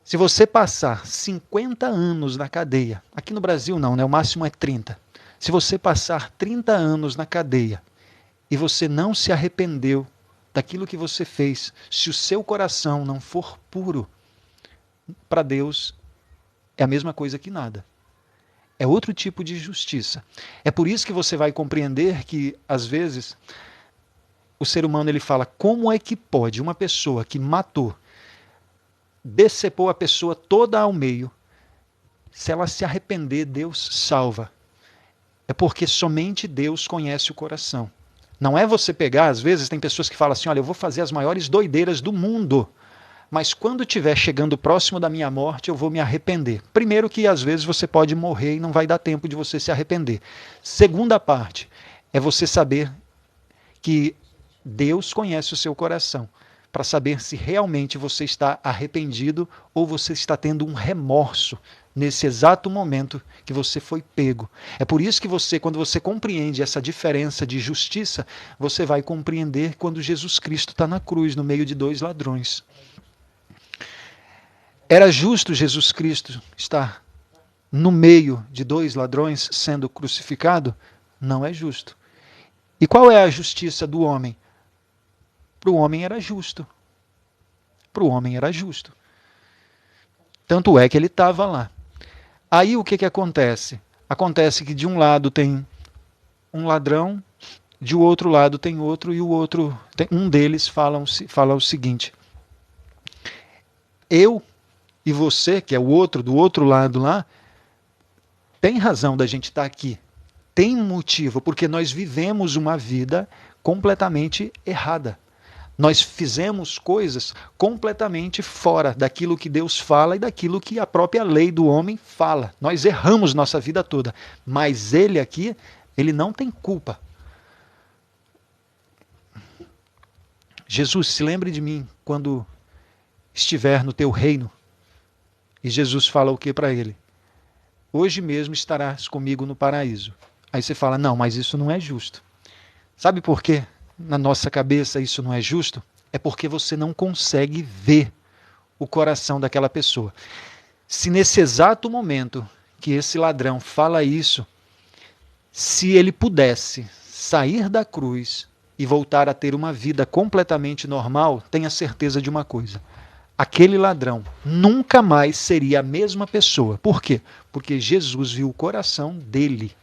Se você passar 50 anos na cadeia, aqui no Brasil não, né? O máximo é 30. Se você passar 30 anos na cadeia e você não se arrependeu daquilo que você fez, se o seu coração não for puro, para Deus é a mesma coisa que nada. É outro tipo de justiça. É por isso que você vai compreender que, às vezes, o ser humano ele fala, como é que pode uma pessoa que matou, decepou a pessoa toda ao meio, se ela se arrepender, Deus salva. É porque somente Deus conhece o coração. Não é você pegar, às vezes tem pessoas que falam assim, olha, eu vou fazer as maiores doideiras do mundo, mas quando estiver chegando próximo da minha morte, eu vou me arrepender. Primeiro que às vezes você pode morrer e não vai dar tempo de você se arrepender. Segunda parte, é você saber que Deus conhece o seu coração, para saber se realmente você está arrependido ou você está tendo um remorso nesse exato momento que você foi pego. É por isso que você, quando você compreende essa diferença de justiça, você vai compreender quando Jesus Cristo está na cruz, no meio de dois ladrões. Era justo Jesus Cristo estar no meio de dois ladrões sendo crucificado? Não é justo. E qual é a justiça do homem? Para o homem era justo. Para o homem era justo. Tanto é que ele estava lá. Aí o que acontece? Acontece que de um lado tem um ladrão, de outro lado tem outro, e o outro, um deles fala o seguinte: eu e você, que é o outro do outro lado lá, tem razão da gente estar aqui. Tem um motivo, porque nós vivemos uma vida completamente errada. Nós fizemos coisas completamente fora daquilo que Deus fala e daquilo que a própria lei do homem fala. Nós erramos nossa vida toda. Mas ele aqui, ele não tem culpa. Jesus, se lembre de mim quando estiver no teu reino. E Jesus fala o que para ele? Hoje mesmo estarás comigo no paraíso. Aí você fala, não, mas isso não é justo. Sabe por quê? Na nossa cabeça isso não é justo? É porque você não consegue ver o coração daquela pessoa. Se nesse exato momento que esse ladrão fala isso, se ele pudesse sair da cruz e voltar a ter uma vida completamente normal, tenha certeza de uma coisa: aquele ladrão nunca mais seria a mesma pessoa. Por quê? Porque Jesus viu o coração dele.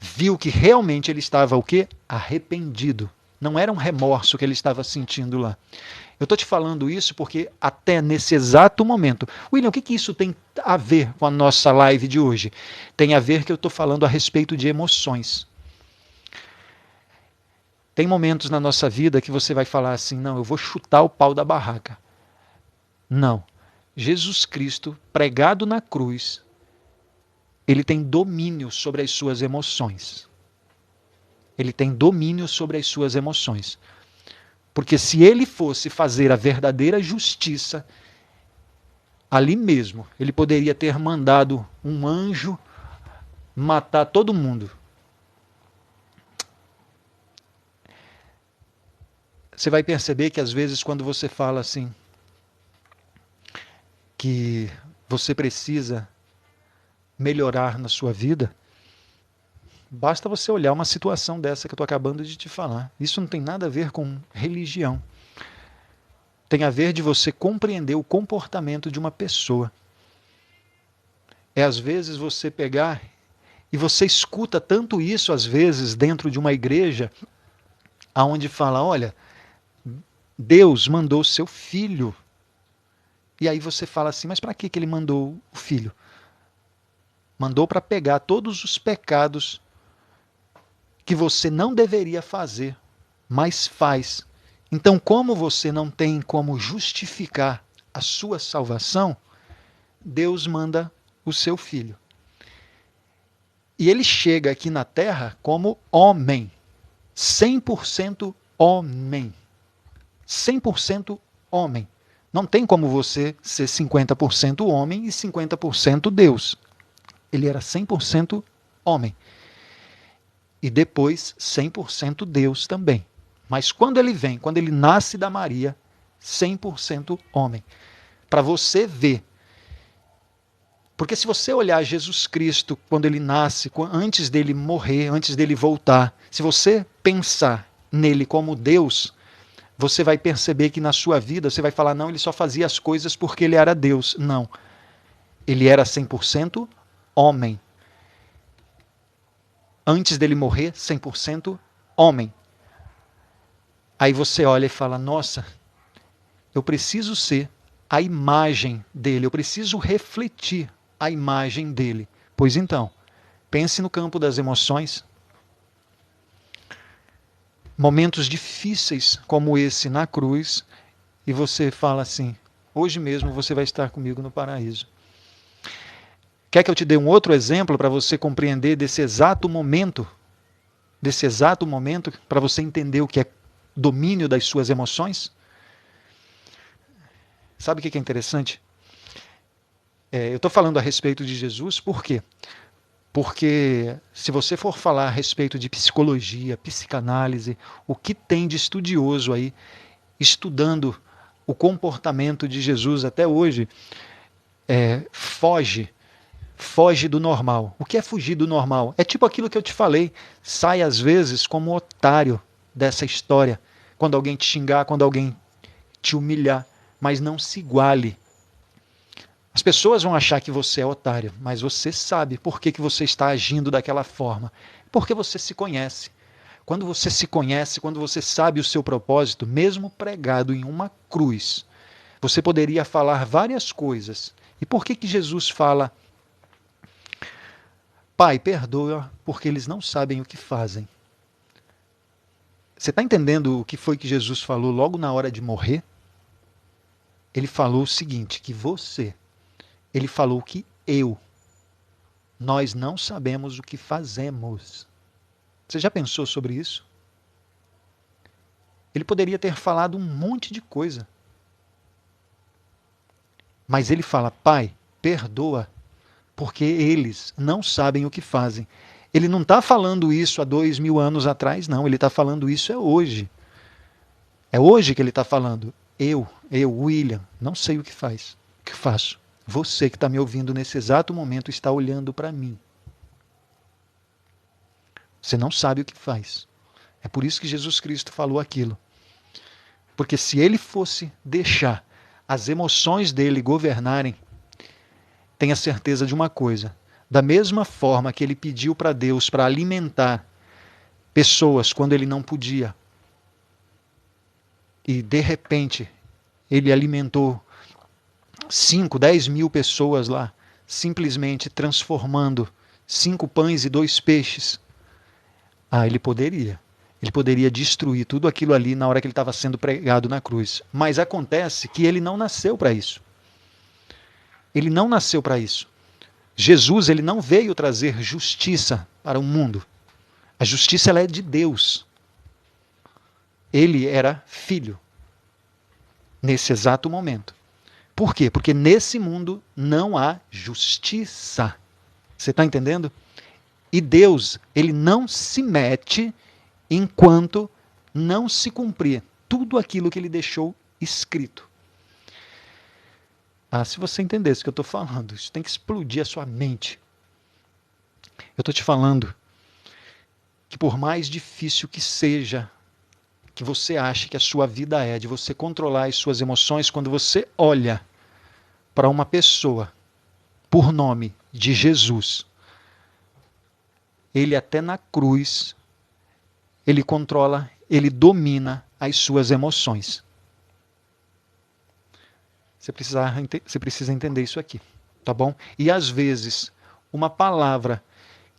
Viu que realmente ele estava o quê? Arrependido. Não era um remorso que ele estava sentindo lá. Eu estou te falando isso porque até nesse exato momento... William, o que isso tem a ver com a nossa live de hoje? Tem a ver que eu estou falando a respeito de emoções. Tem momentos na nossa vida que você vai falar assim, não, eu vou chutar o pau da barraca. Não. Jesus Cristo, pregado na cruz, ele tem domínio sobre as suas emoções. Ele tem domínio sobre as suas emoções. Porque se ele fosse fazer a verdadeira justiça, ali mesmo, ele poderia ter mandado um anjo matar todo mundo. Você vai perceber que às vezes quando você fala assim, que você precisa melhorar na sua vida, basta você olhar uma situação dessa que eu estou acabando de te falar. Isso não tem nada a ver com religião. Tem a ver de você compreender o comportamento de uma pessoa. É às vezes você pegar, e você escuta tanto isso às vezes dentro de uma igreja, onde fala, olha, Deus mandou seu filho. E aí você fala assim, mas para que ele mandou o filho? Mandou para pegar todos os pecados que você não deveria fazer, mas faz. Então, como você não tem como justificar a sua salvação, Deus manda o seu filho. E ele chega aqui na Terra como homem. 100% homem. 100% homem. Não tem como você ser 50% homem e 50% Deus. Ele era 100% homem. E depois 100% Deus também. Mas quando ele vem, quando ele nasce da Maria, 100% homem. Para você ver. Porque se você olhar Jesus Cristo quando ele nasce, antes dele morrer, antes dele voltar, se você pensar nele como Deus, você vai perceber que na sua vida você vai falar, não, ele só fazia as coisas porque ele era Deus. Não. Ele era 100% homem. Antes dele morrer, 100% homem. Aí você olha e fala, nossa, eu preciso ser a imagem dele, eu preciso refletir a imagem dele. Pois então, pense no campo das emoções. Momentos difíceis como esse na cruz, e você fala assim, hoje mesmo você vai estar comigo no paraíso. Quer que eu te dê um outro exemplo para você compreender desse exato momento, para você entender o que é domínio das suas emoções? Sabe o que é interessante? Eu estou falando a respeito de Jesus, por quê? Porque se você for falar a respeito de psicologia, psicanálise, o que tem de estudioso aí, estudando o comportamento de Jesus até hoje, foge do normal. O que é fugir do normal? É tipo aquilo que eu te falei, sai às vezes como otário dessa história, quando alguém te xingar, quando alguém te humilhar, mas não se iguale. As pessoas vão achar que você é otário, mas você sabe por que você está agindo daquela forma. Porque você se conhece. Quando você se conhece, quando você sabe o seu propósito, mesmo pregado em uma cruz, você poderia falar várias coisas. E por que Jesus fala, Pai, perdoa, porque eles não sabem o que fazem? Você está entendendo o que foi que Jesus falou logo na hora de morrer? Ele falou o seguinte, que ele falou que nós não sabemos o que fazemos. Você já pensou sobre isso? Ele poderia ter falado um monte de coisa. Mas ele fala, Pai, perdoa, porque eles não sabem o que fazem. Ele não está falando isso há 2000 anos atrás, não. Ele está falando isso hoje. É hoje que ele está falando. Eu, William, não sei o que faço. Você que está me ouvindo nesse exato momento está olhando para mim. Você não sabe o que faz. É por isso que Jesus Cristo falou aquilo. Porque se ele fosse deixar as emoções dele governarem, tenha certeza de uma coisa. Da mesma forma que ele pediu para Deus para alimentar pessoas quando ele não podia, e de repente ele alimentou 5, 10 mil pessoas lá, simplesmente transformando 5 pães e 2 peixes. Ele poderia. Ele poderia destruir tudo aquilo ali na hora que ele estava sendo pregado na cruz. Mas acontece que ele não nasceu para isso. Ele não nasceu para isso. Jesus, ele não veio trazer justiça para o mundo. A justiça, ela é de Deus. Ele era filho nesse exato momento. Por quê? Porque nesse mundo não há justiça. Você está entendendo? E Deus, ele não se mete enquanto não se cumprir tudo aquilo que ele deixou escrito. Se você entendesse o que eu estou falando, isso tem que explodir a sua mente. Eu estou te falando que por mais difícil que seja, que você ache que a sua vida é, de você controlar as suas emoções, quando você olha para uma pessoa por nome de Jesus, ele até na cruz, ele controla, ele domina as suas emoções. Você precisa entender isso aqui, tá bom? E às vezes, uma palavra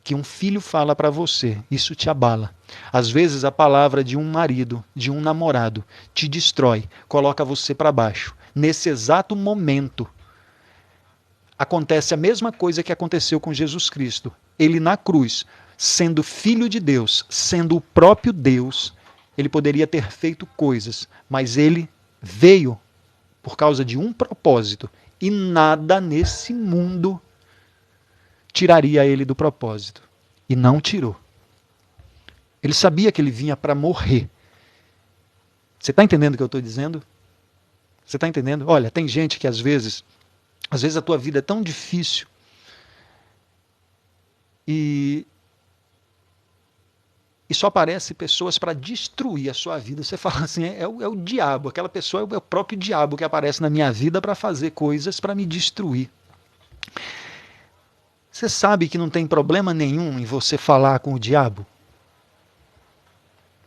que um filho fala para você, isso te abala. Às vezes a palavra de um marido, de um namorado, te destrói, coloca você para baixo. Nesse exato momento, acontece a mesma coisa que aconteceu com Jesus Cristo. Ele na cruz, sendo filho de Deus, sendo o próprio Deus, ele poderia ter feito coisas, mas ele veio por causa de um propósito, e nada nesse mundo tiraria ele do propósito. E não tirou. Ele sabia que ele vinha para morrer. Você está entendendo o que eu estou dizendo? Você está entendendo? Olha, tem gente que às vezes a tua vida é tão difícil e só aparece pessoas para destruir a sua vida. Você fala assim, é o diabo, aquela pessoa é o próprio diabo que aparece na minha vida para fazer coisas para me destruir. Você sabe que não tem problema nenhum em você falar com o diabo?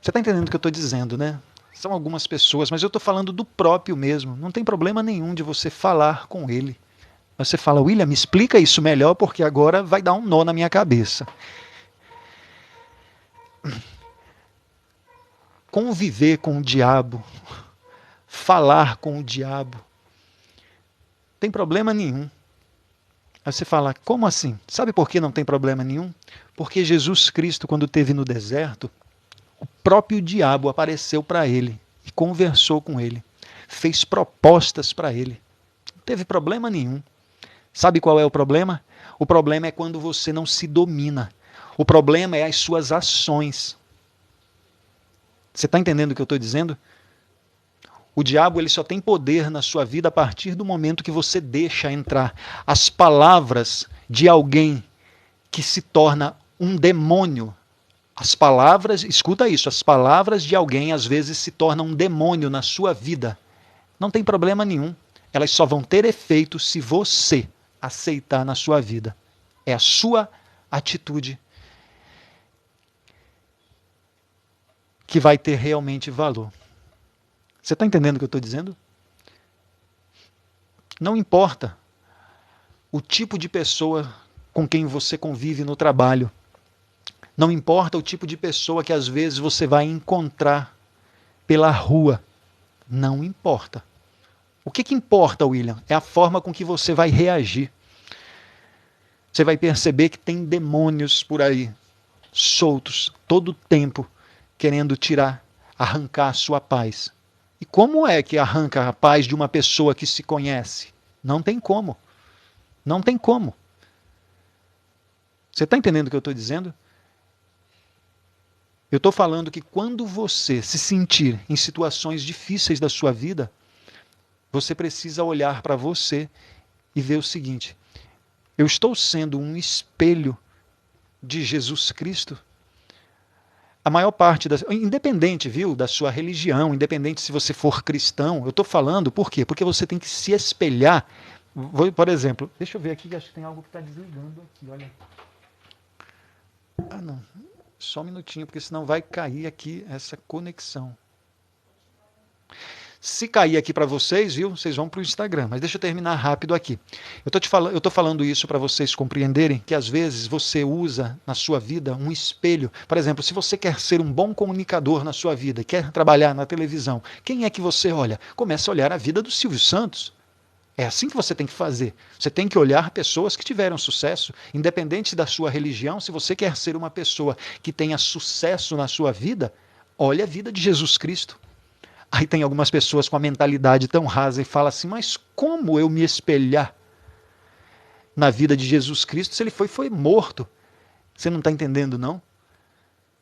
Você está entendendo o que eu estou dizendo, né? São algumas pessoas, mas eu estou falando do próprio mesmo. Não tem problema nenhum de você falar com ele. Mas você fala, William, me explica isso melhor, porque agora vai dar um nó na minha cabeça. Conviver com o diabo, falar com o diabo, tem problema nenhum. Aí você fala, como assim? Sabe por que não tem problema nenhum? Porque Jesus Cristo, quando esteve no deserto, o próprio diabo apareceu para ele e conversou com ele, fez propostas para ele. Não teve problema nenhum. Sabe qual é o problema? O problema é quando você não se domina. O problema é as suas ações. Você está entendendo o que eu estou dizendo? O diabo ele só tem poder na sua vida a partir do momento que você deixa entrar as palavras de alguém que se torna um demônio. As palavras, escuta isso, as palavras de alguém às vezes se tornam um demônio na sua vida. Não tem problema nenhum. Elas só vão ter efeito se você aceitar na sua vida. É a sua atitude que vai ter realmente valor. Você está entendendo o que eu estou dizendo? Não importa o tipo de pessoa com quem você convive no trabalho. Não importa o tipo de pessoa que às vezes você vai encontrar pela rua. Não importa. O que importa, William? É a forma com que você vai reagir. Você vai perceber que tem demônios por aí, soltos, todo o tempo, querendo arrancar a sua paz. E como é que arranca a paz de uma pessoa que se conhece? Não tem como. Não tem como. Você está entendendo o que eu estou dizendo? Eu estou falando que quando você se sentir em situações difíceis da sua vida, você precisa olhar para você e ver o seguinte: eu estou sendo um espelho de Jesus Cristo? A maior parte independente, viu, da sua religião, independente se você for cristão, eu estou falando por quê? Porque você tem que se espelhar. Por exemplo, deixa eu ver aqui, acho que tem algo que está desligando aqui, olha. Ah, não. Só um minutinho, porque senão vai cair aqui essa conexão. Se cair aqui para vocês, viu? Vocês vão para o Instagram. Mas deixa eu terminar rápido aqui. Eu estou falando isso para vocês compreenderem que às vezes você usa na sua vida um espelho. Por exemplo, se você quer ser um bom comunicador na sua vida, quer trabalhar na televisão, quem é que você olha? Começa a olhar a vida do Silvio Santos. É assim que você tem que fazer. Você tem que olhar pessoas que tiveram sucesso, independente da sua religião. Se você quer ser uma pessoa que tenha sucesso na sua vida, olhe a vida de Jesus Cristo. Aí tem algumas pessoas com a mentalidade tão rasa e fala assim, mas como eu me espelhar na vida de Jesus Cristo se ele foi morto? Você não está entendendo, não?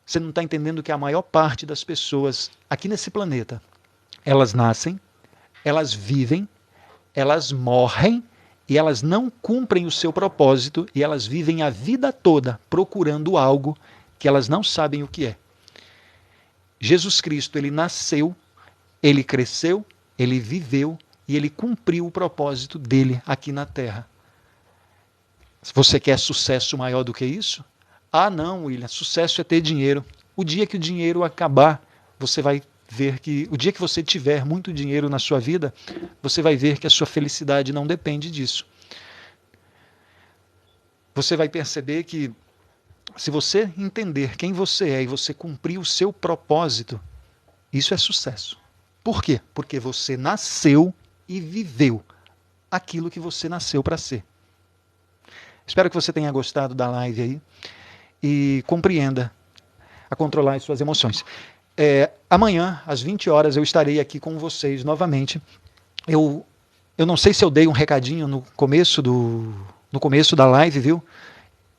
Você não está entendendo que a maior parte das pessoas aqui nesse planeta, elas nascem, elas vivem, elas morrem e elas não cumprem o seu propósito e elas vivem a vida toda procurando algo que elas não sabem o que é. Jesus Cristo, ele nasceu, ele cresceu, ele viveu e ele cumpriu o propósito dele aqui na Terra. Se você quer sucesso maior do que isso? Ah, não, William, sucesso é ter dinheiro. O dia que o dinheiro acabar, você vai ver que o dia que você tiver muito dinheiro na sua vida, você vai ver que a sua felicidade não depende disso. Você vai perceber que se você entender quem você é e você cumprir o seu propósito, isso é sucesso. Por quê? Porque você nasceu e viveu aquilo que você nasceu para ser. Espero que você tenha gostado da live aí e compreenda a controlar as suas emoções. Amanhã, às 20 horas, eu estarei aqui com vocês novamente. Eu não sei se eu dei um recadinho no começo da live, viu?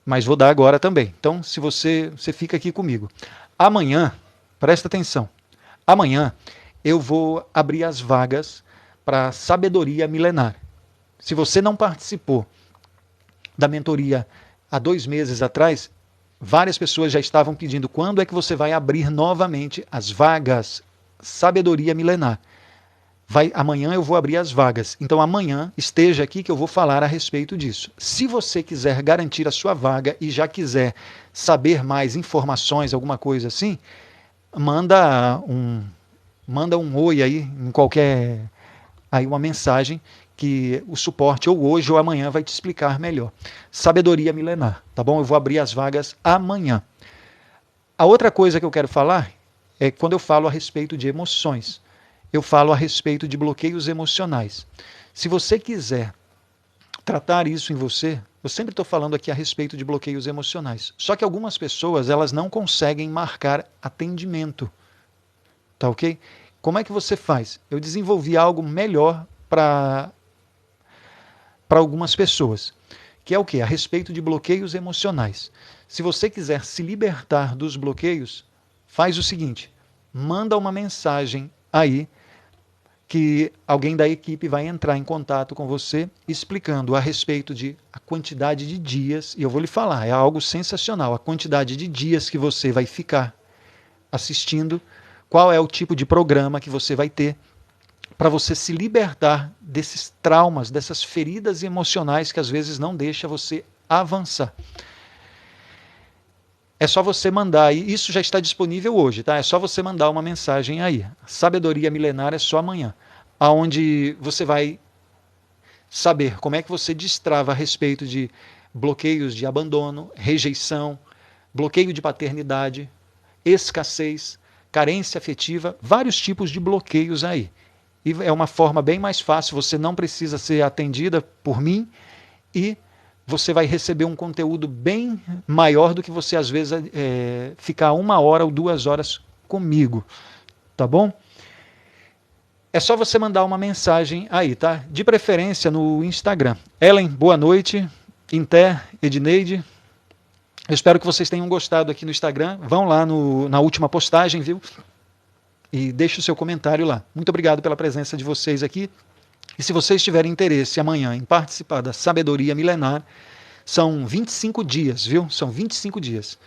Mas vou dar agora também. Então, se você fica aqui comigo. Amanhã, presta atenção, amanhã eu vou abrir as vagas para Sabedoria Milenar. Se você não participou da mentoria há 2 meses atrás, várias pessoas já estavam pedindo quando é que você vai abrir novamente as vagas Sabedoria Milenar. Amanhã eu vou abrir as vagas. Então amanhã esteja aqui que eu vou falar a respeito disso. Se você quiser garantir a sua vaga e já quiser saber mais informações, alguma coisa assim, manda um oi aí, em qualquer aí uma mensagem que o suporte ou hoje ou amanhã vai te explicar melhor. Sabedoria Milenar, tá bom? Eu vou abrir as vagas amanhã. A outra coisa que eu quero falar é quando eu falo a respeito de emoções. Eu falo a respeito de bloqueios emocionais. Se você quiser tratar isso em você, eu sempre estou falando aqui a respeito de bloqueios emocionais. Só que algumas pessoas, elas não conseguem marcar atendimento. Tá ok? Como é que você faz? Eu desenvolvi algo melhor para algumas pessoas, que é o quê? A respeito de bloqueios emocionais. Se você quiser se libertar dos bloqueios, faz o seguinte, manda uma mensagem aí, que alguém da equipe vai entrar em contato com você explicando a respeito de a quantidade de dias, e eu vou lhe falar, é algo sensacional, a quantidade de dias que você vai ficar assistindo, qual é o tipo de programa que você vai ter para você se libertar desses traumas, dessas feridas emocionais que às vezes não deixa você avançar. É só você mandar aí, isso já está disponível hoje, tá? É só você mandar uma mensagem aí. Sabedoria Milenar é só amanhã, aonde você vai saber como é que você destrava a respeito de bloqueios de abandono, rejeição, bloqueio de paternidade, escassez, carência afetiva, vários tipos de bloqueios aí. E é uma forma bem mais fácil, você não precisa ser atendida por mim e você vai receber um conteúdo bem maior do que você, às vezes, ficar 1 hora ou 2 horas comigo, tá bom? É só você mandar uma mensagem aí, tá? De preferência no Instagram. Ellen, boa noite. Inter, Edneide. Eu espero que vocês tenham gostado aqui no Instagram. Vão lá na última postagem, viu? E deixe o seu comentário lá. Muito obrigado pela presença de vocês aqui. E se vocês tiverem interesse amanhã em participar da Sabedoria Milenar, são 25 dias, viu? São 25 dias.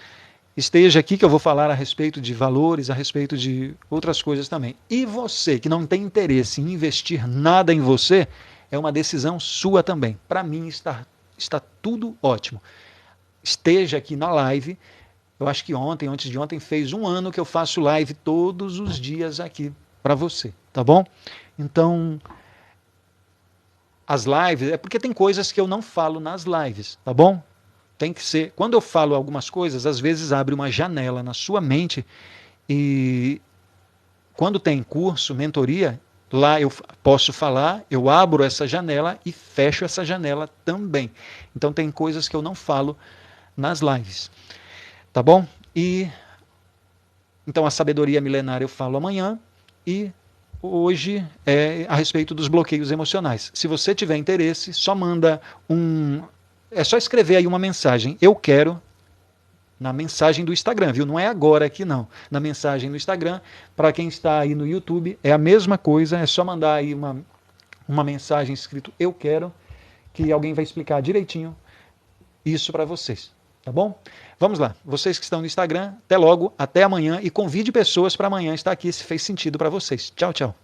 Esteja aqui que eu vou falar a respeito de valores, a respeito de outras coisas também. E você que não tem interesse em investir nada em você, é uma decisão sua também. Para mim está tudo ótimo. Esteja aqui na live. Eu acho que antes de ontem, fez 1 ano que eu faço live todos os dias aqui para você, tá bom? Então, as lives, é porque tem coisas que eu não falo nas lives, tá bom? Tem que ser, quando eu falo algumas coisas, às vezes abre uma janela na sua mente e quando tem curso, mentoria, lá eu posso falar, eu abro essa janela e fecho essa janela também. Então tem coisas que eu não falo nas lives, tá bom? E então a Sabedoria Milenar eu falo amanhã e hoje é a respeito dos bloqueios emocionais. Se você tiver interesse, só manda é só escrever aí uma mensagem. Eu quero, na mensagem do Instagram, viu? Não é agora aqui não. Na mensagem do Instagram, para quem está aí no YouTube, é a mesma coisa, é só mandar aí uma mensagem escrito eu quero, que alguém vai explicar direitinho isso para vocês. Tá bom? Vamos lá. Vocês que estão no Instagram, até logo, até amanhã e convide pessoas para amanhã estar aqui se fez sentido para vocês. Tchau, tchau.